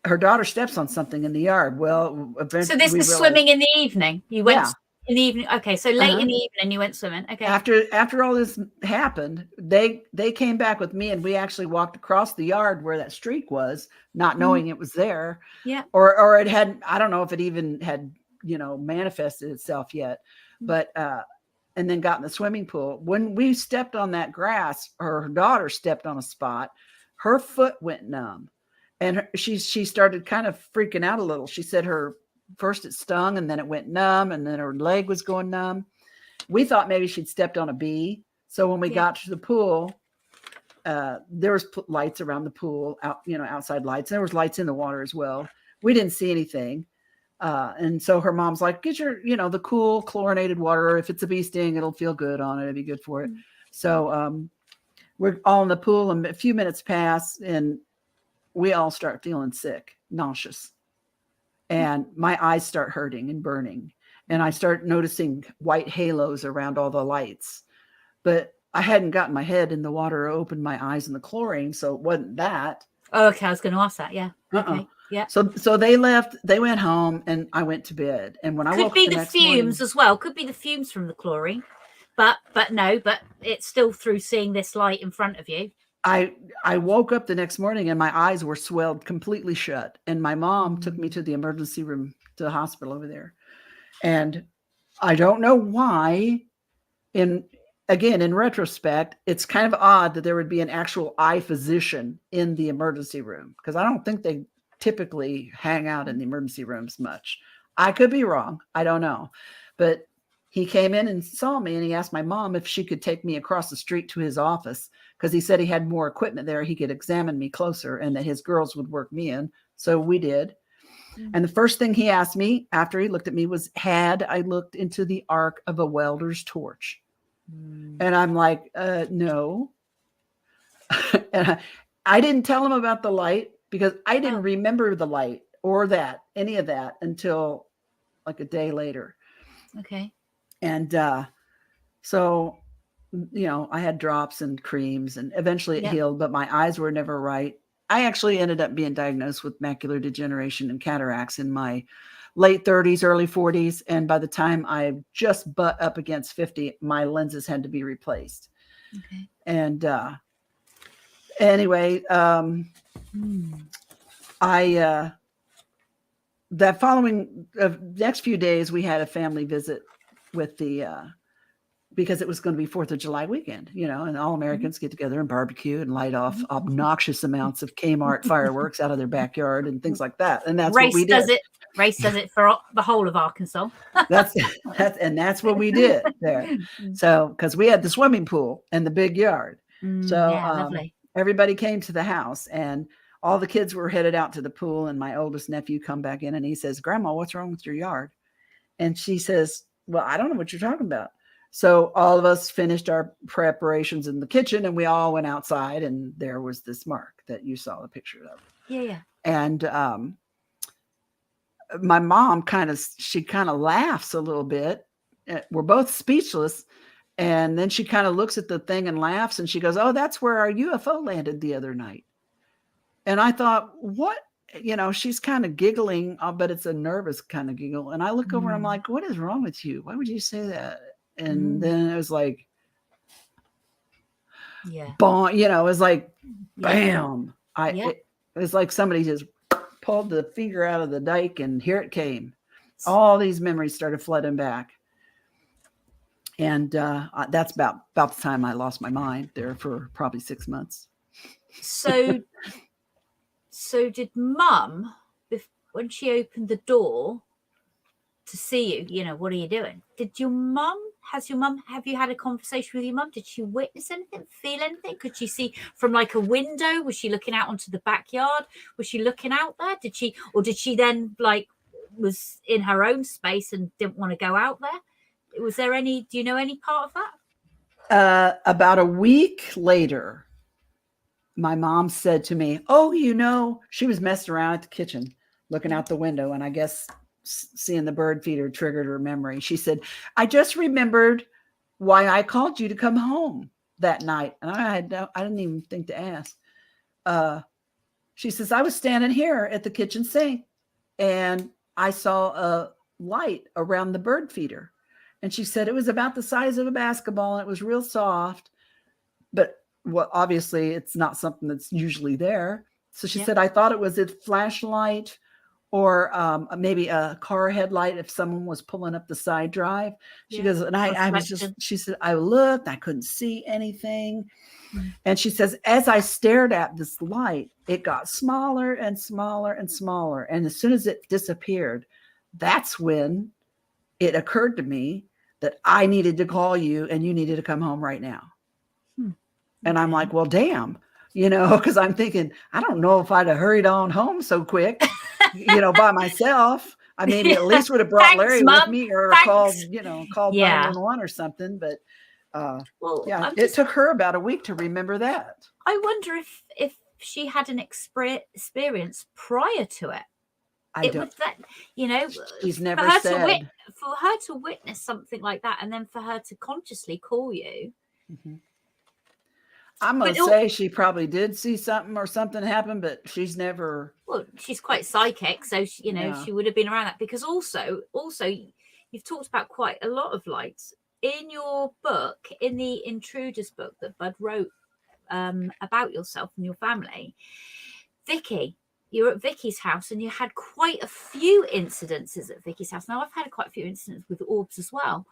her daughter steps on something in the yard. Well, eventually, so this is swimming in the evening. You went in the evening. Okay, so late in the evening, you went swimming. Okay. After all this happened, they came back with me, and we actually walked across the yard where that streak was, not knowing it was there. Yeah. Or it hadn't. I don't know if it even had manifested itself yet, but and then got in the swimming pool. When we stepped on that grass, or her daughter stepped on a spot, her foot went numb. And she started kind of freaking out a little. She said first it stung, and then it went numb, and then her leg was going numb. We thought maybe she'd stepped on a bee. So when we got to the pool, there was lights around the pool, outside lights. There was lights in the water as well. We didn't see anything. And so her mom's like, "Get your, the cool chlorinated water. If it's a bee sting, it'll feel good on it. It'll be good for it." So we're all in the pool, and a few minutes pass, and we all start feeling sick, nauseous. And my eyes start hurting and burning. And I start noticing white halos around all the lights. But I hadn't gotten my head in the water or opened my eyes in the chlorine, so it wasn't that. Oh, okay, I was going to ask that, yeah. Okay, yeah. So they left, they went home, and I went to bed. And when I woke up the next morning, fumes as well. Could be the fumes from the chlorine. But it's still through seeing this light in front of you. I woke up the next morning, and my eyes were swelled completely shut. And my mom took me to the emergency room, to the hospital over there. And I don't know why, again, in retrospect, it's kind of odd that there would be an actual eye physician in the emergency room, because I don't think they typically hang out in the emergency rooms much. I could be wrong. I don't know. But he came in and saw me, and he asked my mom if she could take me across the street to his office, because he said he had more equipment there. He could examine me closer and that his girls would work me in. So we did. And the first thing he asked me after he looked at me was, had I looked into the arc of a welder's torch? And I'm like, no. And I didn't tell him about the light because I didn't remember the light or any of that until like a day later. Okay. And so, I had drops and creams, and eventually it healed, but my eyes were never right. I actually ended up being diagnosed with macular degeneration and cataracts in my late 30s, early 40s. And by the time I just butt up against 50, my lenses had to be replaced. Okay. And anyway, that following next few days, we had a family visit with because it was going to be 4th of July weekend, and all Americans get together and barbecue and light off obnoxious amounts of Kmart fireworks out of their backyard and things like that. And that's what we did. Race does it for the whole of Arkansas. That's what we did there. So, because we had the swimming pool and the big yard. Lovely. Everybody came to the house, and all the kids were headed out to the pool. And my oldest nephew come back in, and he says, "Grandma, what's wrong with your yard?" And she says, "Well, I don't know what you're talking about." So all of us finished our preparations in the kitchen, and we all went outside, and there was this mark that you saw the picture of. Yeah. And my mom kind of laughs a little bit. We're both speechless. And then she kind of looks at the thing and laughs, and she goes, "Oh, that's where our UFO landed the other night." And I thought, what? She's kind of giggling, but it's a nervous kind of giggle. And I look over and I'm like, "What is wrong with you? Why would you say that?" And then it was like, bon, it was like, bam. It was like somebody just pulled the finger out of the dike, and here it came. All these memories started flooding back. And that's about the time I lost my mind there for probably 6 months. So did Mum, when she opened the door to see you, what are you doing? Have you had a conversation with your mum? Did she witness anything, feel anything? Could she see from like a window? Was she looking out onto the backyard? Was she looking out there? Did she then was in her own space and didn't want to go out there? Was there do you know any part of that? About a week later, my mom said to me, "Oh, she was messing around at the kitchen, looking out the window, and I guess seeing the bird feeder triggered her memory." She said, "I just remembered why I called you to come home that night." And I didn't even think to ask. She says, "I was standing here at the kitchen sink, and I saw a light around the bird feeder." And she said it was about the size of a basketball, and it was real soft, but obviously it's not something that's usually there. So she said, "I thought it was a flashlight or maybe a car headlight if someone was pulling up the side drive." She goes, and I was she said, "I looked, I couldn't see anything." And she says, as I stared at this light, it got smaller and smaller and smaller. And as soon as it disappeared, that's when it occurred to me that I needed to call you and you needed to come home right now. And I'm like, well, damn, because I'm thinking, I don't know if I'd have hurried on home so quick, by myself. I maybe at least would have brought Larry with me or called 911 or something. But it took her about a week to remember that. I wonder if she had an experience prior to it. She's never said. For her to witness something like that, and then for her to consciously call you. Mm-hmm. I'm going to say she probably did see something or something happen, but she's never. Well, she's quite psychic, so she would have been around that. Because also, you've talked about quite a lot of lights in your book, in the Intruders book that Bud wrote about yourself and your family. Vicky you were at Vicky's house and you had quite a few incidences at Vicky's house. Now, I've had quite a few incidents with orbs as well.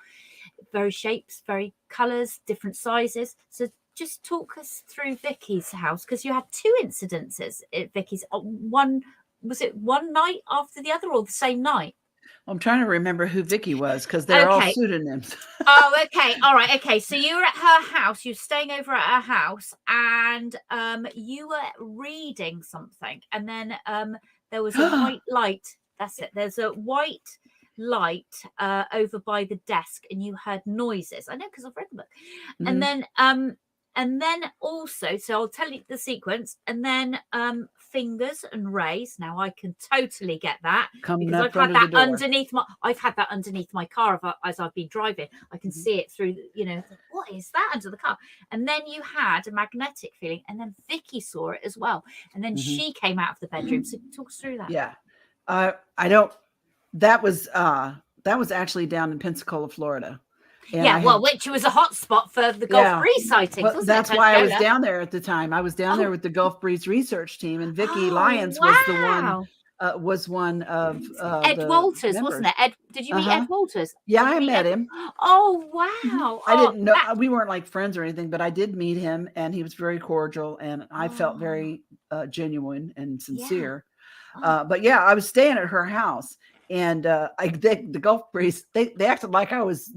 Very shapes, very colours, different sizes. So just talk us through Vicky's house, because you had two incidences at Vicky's. One, was it one night after the other or the same night? I'm trying to remember who Vicky was, because they're all pseudonyms. Oh, okay. All right. Okay. So you were at her house, you were staying over at her house, and you were reading something. And then there was a white light. That's it. There's a white light over by the desk, and you heard noises. I know, because I've read the book. Mm-hmm. And then also, so I'll tell you the sequence, and then fingers and rays. Now I can totally get that, because I've had that underneath my car as I've been driving. I can see it through, what is that under the car? And then you had a magnetic feeling, and then Vicky saw it as well. And then she came out of the bedroom. So talk us through that. Yeah. That was actually down in Pensacola, Florida. And which was a hot spot for the Gulf Breeze sightings. Well, that's why I was down there at the time. I was down there with the Gulf Breeze research team, and Vicky Lyons was one of Ed Walters, wasn't it? Ed, did you meet Ed Walters? Yeah, I met him. Oh wow! I didn't know we weren't like friends or anything, but I did meet him, and he was very cordial, and I felt very genuine and sincere. But yeah, I was staying at her house. And the Gulf Breeze, they acted like I was,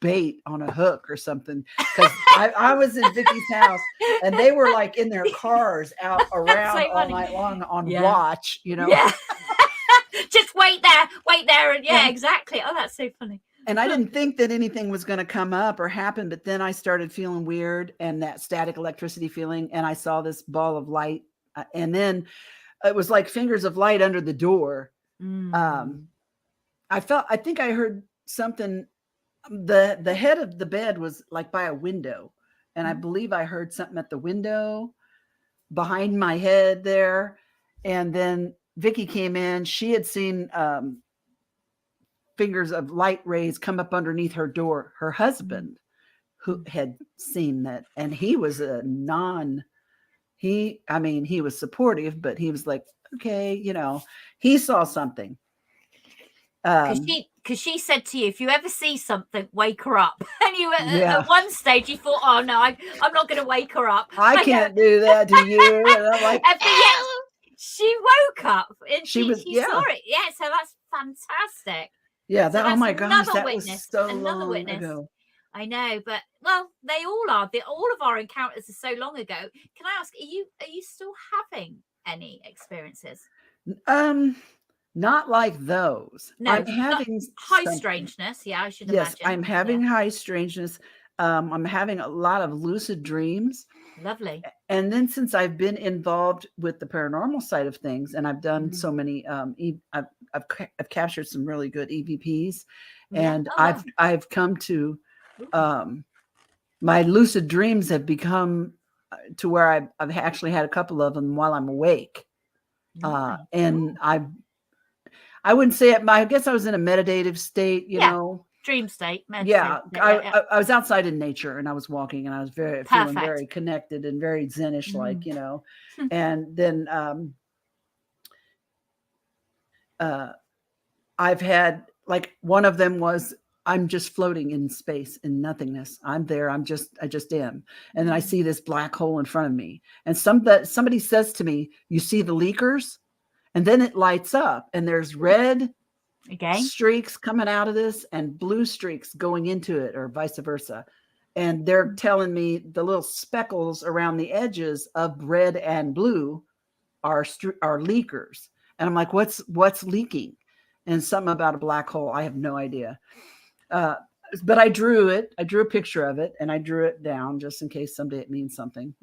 bait on a hook or something, because I was in Vicky's house, and they were like in their cars out around all night long on watch, Yeah. Just wait there, and exactly. Oh, that's so funny. And I didn't think that anything was going to come up or happen, but then I started feeling weird, and that static electricity feeling, and I saw this ball of light, and then it was like fingers of light under the door. I think I heard something. The head of the bed was like by a window, and I believe I heard something at the window behind my head there. And then Vicky came in. She had seen fingers of light rays come up underneath her door. Her husband, who had seen that, and he was he was supportive, but he was like, okay, he saw something. Because she said to you, if you ever see something, wake her up. And you at one stage you thought, oh no, I'm not going to wake her up. I can't do that to you. And I'm like, she woke up and she saw it. Yeah, so that's fantastic. Yeah, so oh my gosh, that witness, was so another long witness. ago. I know, but they all are. All of our encounters are so long ago. Can I ask, are you still having any experiences? Not like those. No, I'm having high strangeness. Yeah, I should imagine. Yes, I'm having high strangeness. I'm having a lot of lucid dreams. Lovely. And then since I've been involved with the paranormal side of things, and I've done so many, I've captured some really good EVPs, and I've come to, my lucid dreams have become to where I've actually had a couple of them while I'm awake. And I wouldn't say it. I guess I was in a meditative state, you know, dream state. I was outside in nature, and I was walking, and I was feeling very connected and very Zen-ish, like, and then I've had, like, one of them was, I'm just floating in space in nothingness. I'm there. I just am. And then I see this black hole in front of me, and somebody says to me, you see the leakers? And then it lights up, and there's red streaks coming out of this and blue streaks going into it, or vice versa. And they're telling me the little speckles around the edges of red and blue are leakers. And I'm like, what's leaking? And something about a black hole. I have no idea. But I drew it. I drew a picture of it, and I drew it down just in case someday it means something,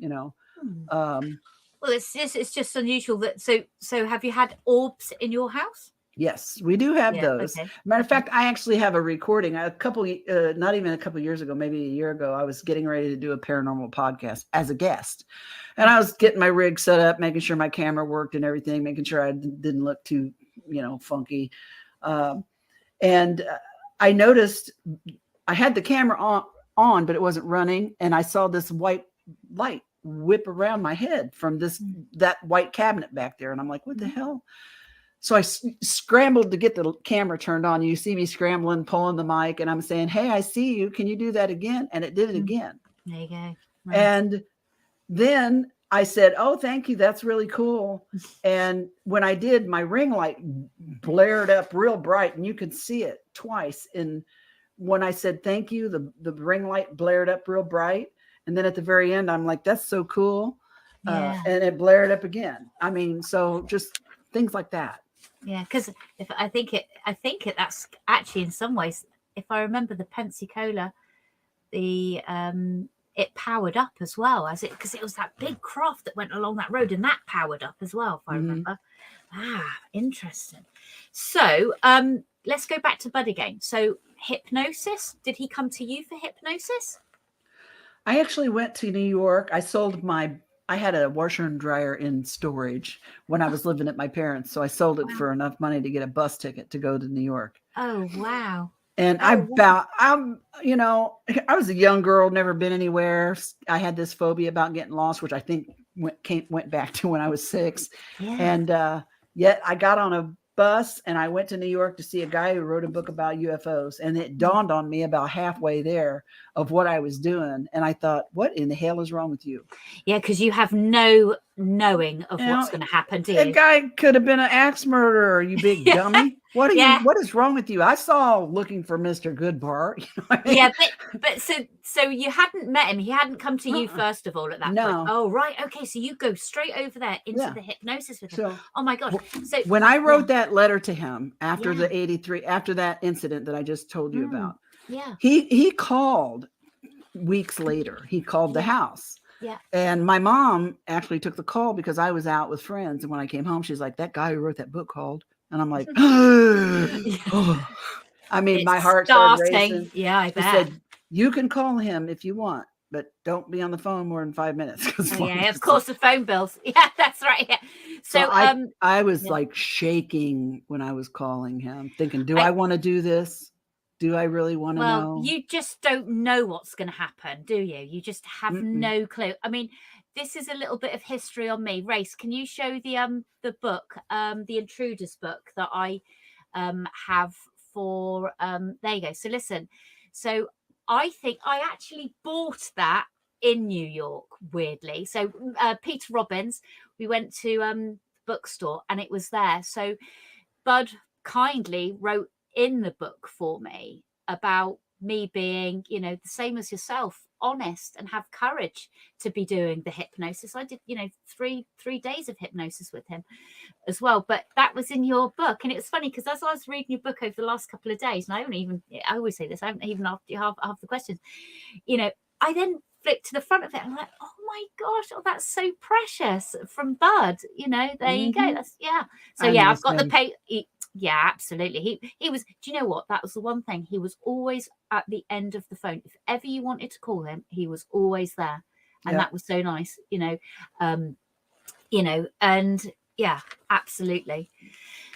Well, it's just unusual that. So have you had orbs in your house? Yes, we do have those. Okay. Matter of fact, I actually have a recording. Not even a couple years ago, maybe a year ago, I was getting ready to do a paranormal podcast as a guest, and I was getting my rig set up, making sure my camera worked and everything, making sure I didn't look too, funky. And I noticed I had the camera on, but it wasn't running, and I saw this white light whip around my head from that white cabinet back there. And I'm like, what the hell? So I scrambled to get the camera turned on. You see me scrambling, pulling the mic, and I'm saying, hey, I see you. Can you do that again? And it did it again. There you go. Nice. And then I said, oh, thank you. That's really cool. And when I did, my ring light blared up real bright, and you could see it twice. And when I said thank you, the ring light blared up real bright. And then at the very end, I'm like, that's so cool. Yeah. And it blared up again. I mean, so just things like that. Yeah, because I think that's actually in some ways, if I remember the Pensacola, it powered up as well because it was that big craft that went along that road, and that powered up as well, if I remember. Interesting. So let's go back to Bud again. So hypnosis, did he come to you for hypnosis? I actually went to New York. I had a washer and dryer in storage when I was living at my parents'. So I sold it for enough money to get a bus ticket to go to New York. Oh, wow. And I was a young girl, never been anywhere. I had this phobia about getting lost, which I think went back to when I was 6. Yeah. And yet I got on a bus and I went to New York to see a guy who wrote a book about UFOs. And it dawned on me about halfway there of what I was doing. And I thought, what in the hell is wrong with you? Yeah, because you have no knowing of what's going to happen to you. That guy could have been an axe murderer, you big dummy. What is wrong with you? I saw Looking for Mr. Goodbar. You know what I mean? Yeah, but so you hadn't met him. He hadn't come to you first of all at that point. Oh, right. Okay, so you go straight over there into the hypnosis with him. Oh my gosh. So when I wrote that letter to him after the 83, after that incident that I just told you about, he called weeks later. He called the house. Yeah. And my mom actually took the call because I was out with friends. And when I came home, she's like, that guy who wrote that book called. And I'm like, oh. I mean, my heart started racing. Yeah, I bet. She said, you can call him if you want, but don't be on the phone more than 5 minutes. Of course, the phone bills. Yeah, that's right. Yeah. So I was like shaking when I was calling him, thinking, do I want to do this? Do I really want to know? Well, you just don't know what's going to happen, do you? You just have no clue. I mean, this is a little bit of history on me. Race, can you show the book, the Intruders book that I have for there you go. So listen. So I think I actually bought that in New York, weirdly. So Peter Robbins, we went to bookstore and it was there. So Bud kindly wrote in the book for me about me being, the same as yourself, honest and have courage to be doing the hypnosis. I did, 3 days of hypnosis with him as well. But that was in your book. And it was funny because as I was reading your book over the last couple of days, and I always say this, I haven't even asked you half the questions, I then flipped to the front of it. I'm like, oh my gosh, that's so precious from Bud. There you go. That's So I've got the pay. Yeah, absolutely. He was, do you know what? That was the one thing. He was always at the end of the phone. If ever you wanted to call him, he was always there. And that was so nice, and yeah, absolutely.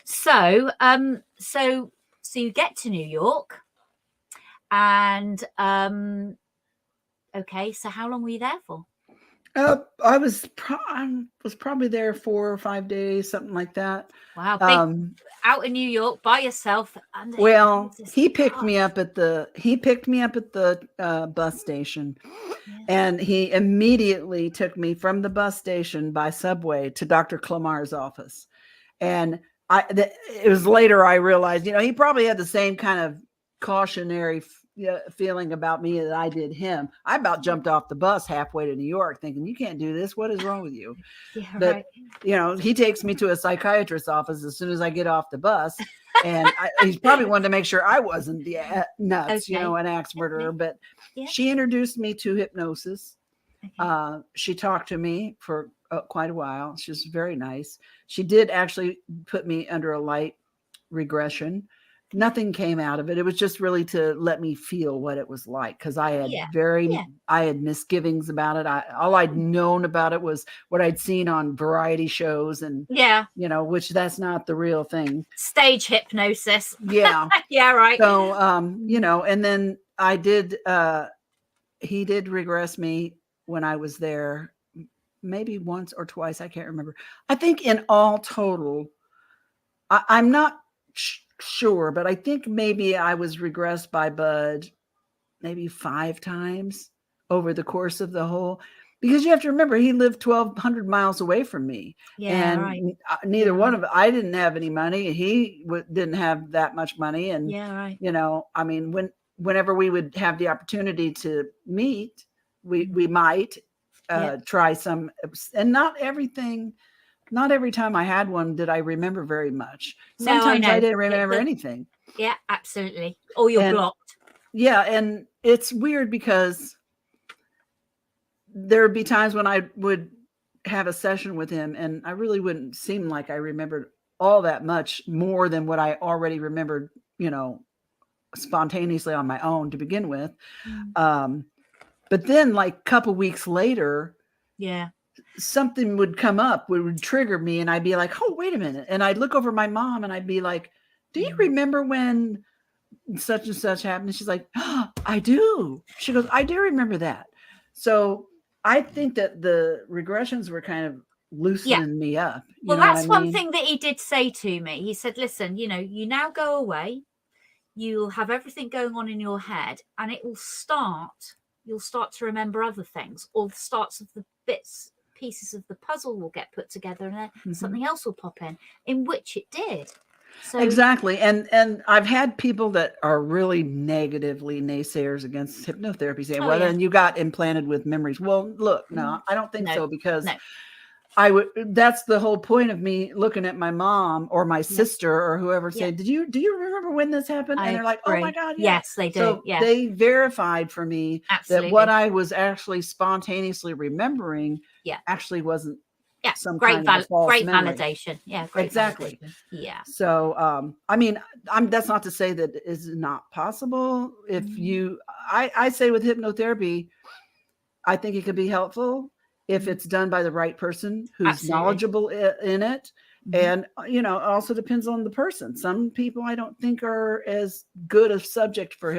So, so you get to New York and, okay. So how long were you there for? I was probably there 4 or 5 days, something like that. Wow. Out in New York by yourself. He picked me up at the bus station, and he immediately took me from the bus station by subway to Dr. Clamar's office. And it was later I realized, he probably had the same kind of cautionary feeling about me that I did him. I about jumped off the bus halfway to New York thinking, you can't do this. What is wrong with you? But, he takes me to a psychiatrist's office as soon as I get off the bus. And he's probably wanted to make sure I wasn't the nuts, an axe murderer. But she introduced me to hypnosis. Okay. She talked to me for quite a while. She was very nice. She did actually put me under a light regression. Nothing came out of it. It was just really to let me feel what it was like. Cause I had I had misgivings about it. All I'd known about it was what I'd seen on variety shows and, which that's not the real thing. Stage hypnosis. Yeah. Yeah. Right. So, and then he did regress me when I was there maybe once or twice. I can't remember. I think in all total, I'm not sure, but I think maybe I was regressed by Bud maybe 5 times over the course of the whole, because you have to remember he lived 1,200 miles away from me. Yeah, And right. neither one of I didn't have any money. He didn't have that much money. And, Yeah, right. you know, I mean, whenever we would have the opportunity to meet, we might try some, and not every time I had one did I remember very much. Sometimes I didn't remember anything. Yeah, absolutely. Or you're blocked. Yeah. And it's weird because there would be times when I would have a session with him and I really wouldn't seem like I remembered all that much more than what I already remembered, you know, spontaneously on my own to begin with. But then like a couple weeks later, something would come up, would trigger me, and I'd be like, oh, wait a minute. And I'd look over my mom and I'd be like, do you remember when such and such happened? And she's like, oh, I do. She goes, I do remember that. So I think that the regressions were kind of loosening me up. Well, that's one thing that he did say to me. He said, listen, you know, you now go away, you'll have everything going on in your head, and you'll start to remember other things, or the starts of the pieces of the puzzle will get put together, and then something else will pop in which it did. So exactly. And I've had people that are really negatively naysayers against hypnotherapy saying, well, then you got implanted with memories. Well, look, no, I don't think so, because that's the whole point of me looking at my mom or my sister or whoever said, do you remember when this happened? And they're like, oh my God. Yes, they do. So they verified for me that what I was actually spontaneously remembering actually wasn't some kind of a false memory. Validation. Yeah, exactly. Validation. Yeah. So, I mean, that's not to say that it is not possible. If I say with hypnotherapy, I think it could be helpful if it's done by the right person who's knowledgeable in it. And, you know, it also depends on the person. Some people I don't think are as good a subject for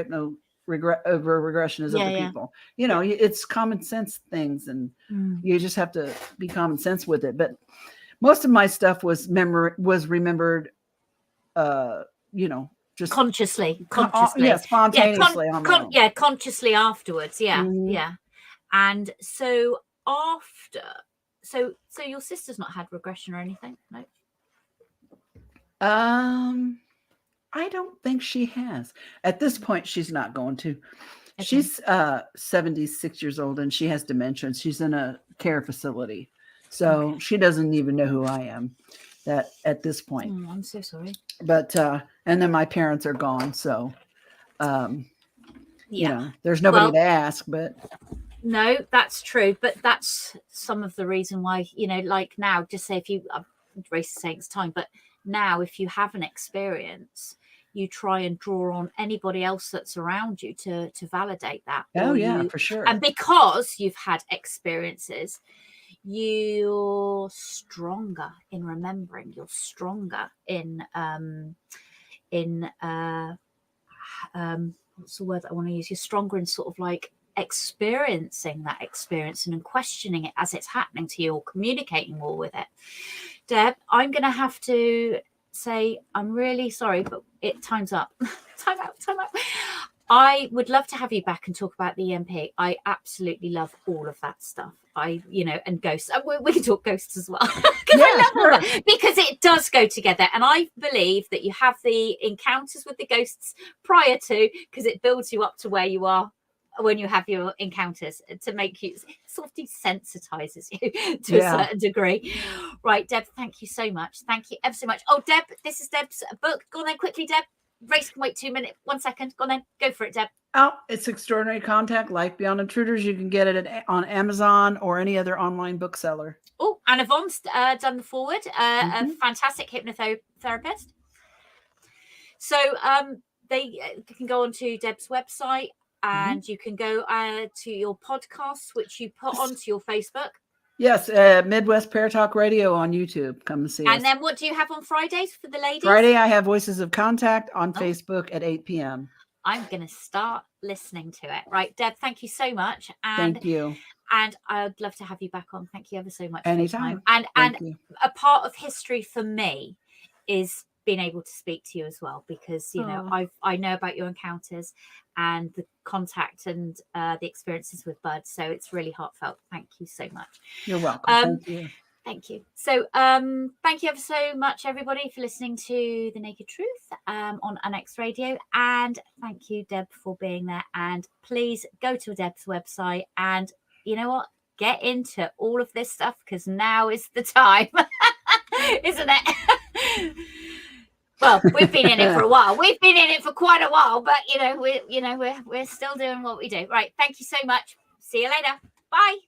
regression as other people. You know, it's common sense things, and you just have to be common sense with it. But most of my stuff was remembered, you know, just consciously, spontaneously on my own. Consciously afterwards. Yeah. And so so your sister's not had regression or anything? No. I don't think she has. At this point, she's not going to. Okay. She's 76 years old and she has dementia. And she's in a care facility. So she doesn't even know who I am at this point. I'm so sorry. But and then my parents are gone. So you know, there's nobody to ask, but no, that's true. But that's some of the reason why, you know, like now, just say if you Grace is saying it's time, but now if you have an experience, you try and draw on anybody else that's around you to validate that. Oh yeah, for sure. And because you've had experiences, you're stronger in remembering, you're stronger in what's the word that I want to use? You're stronger in sort of like experiencing that experience and questioning it as it's happening to you, or communicating more with it. Deb, I'm going to have to say I'm really sorry, but time's up. Time out. I would love to have you back and talk about the EMP. I absolutely love all of that stuff. And ghosts. We can talk ghosts as well. I love all that, because it does go together. And I believe that you have the encounters with the ghosts prior to, because it builds you up to where you are when you have your encounters, to make you sort of desensitizes you to a certain degree. Right, Deb, thank you so much. Thank you ever so much. Oh, Deb, this is Deb's book. Go on then quickly, Deb. Grace can wait 2 minutes. 1 second. Go on then. Go for it, Deb. Oh, it's Extraordinary Contact, Life Beyond Intruders. You can get it on Amazon or any other online bookseller. Oh, and Yvonne's done the forward. A fantastic hypnotherapist. So they can go onto Deb's website, and you can go to your podcasts, which you put onto your Facebook. Yes, Midwest Paratalk Radio on YouTube. Come and see us. And then what do you have on Fridays for the ladies? Friday, I have Voices of Contact on Facebook at 8 p.m. I'm going to start listening to it. Right, Deb, thank you so much. And thank you. And I'd love to have you back on. Thank you ever so much. For your Anytime. time. Thank And you. a part of history for me is being able to speak to you as well, because you know I know about your encounters and the contact and the experiences with Bud, so it's really heartfelt. Thank you so much. You're welcome. Thank you. So thank you ever so much, everybody, for listening to The Naked Truth on Annex Radio, and thank you, Deb, for being there. And please go to Deb's website, and you know what, get into all of this stuff, because now is the time. Isn't it? Well, we've been in it for a while. We've been in it for quite a while, but we're still doing what we do. Right. Thank you so much. See you later. Bye.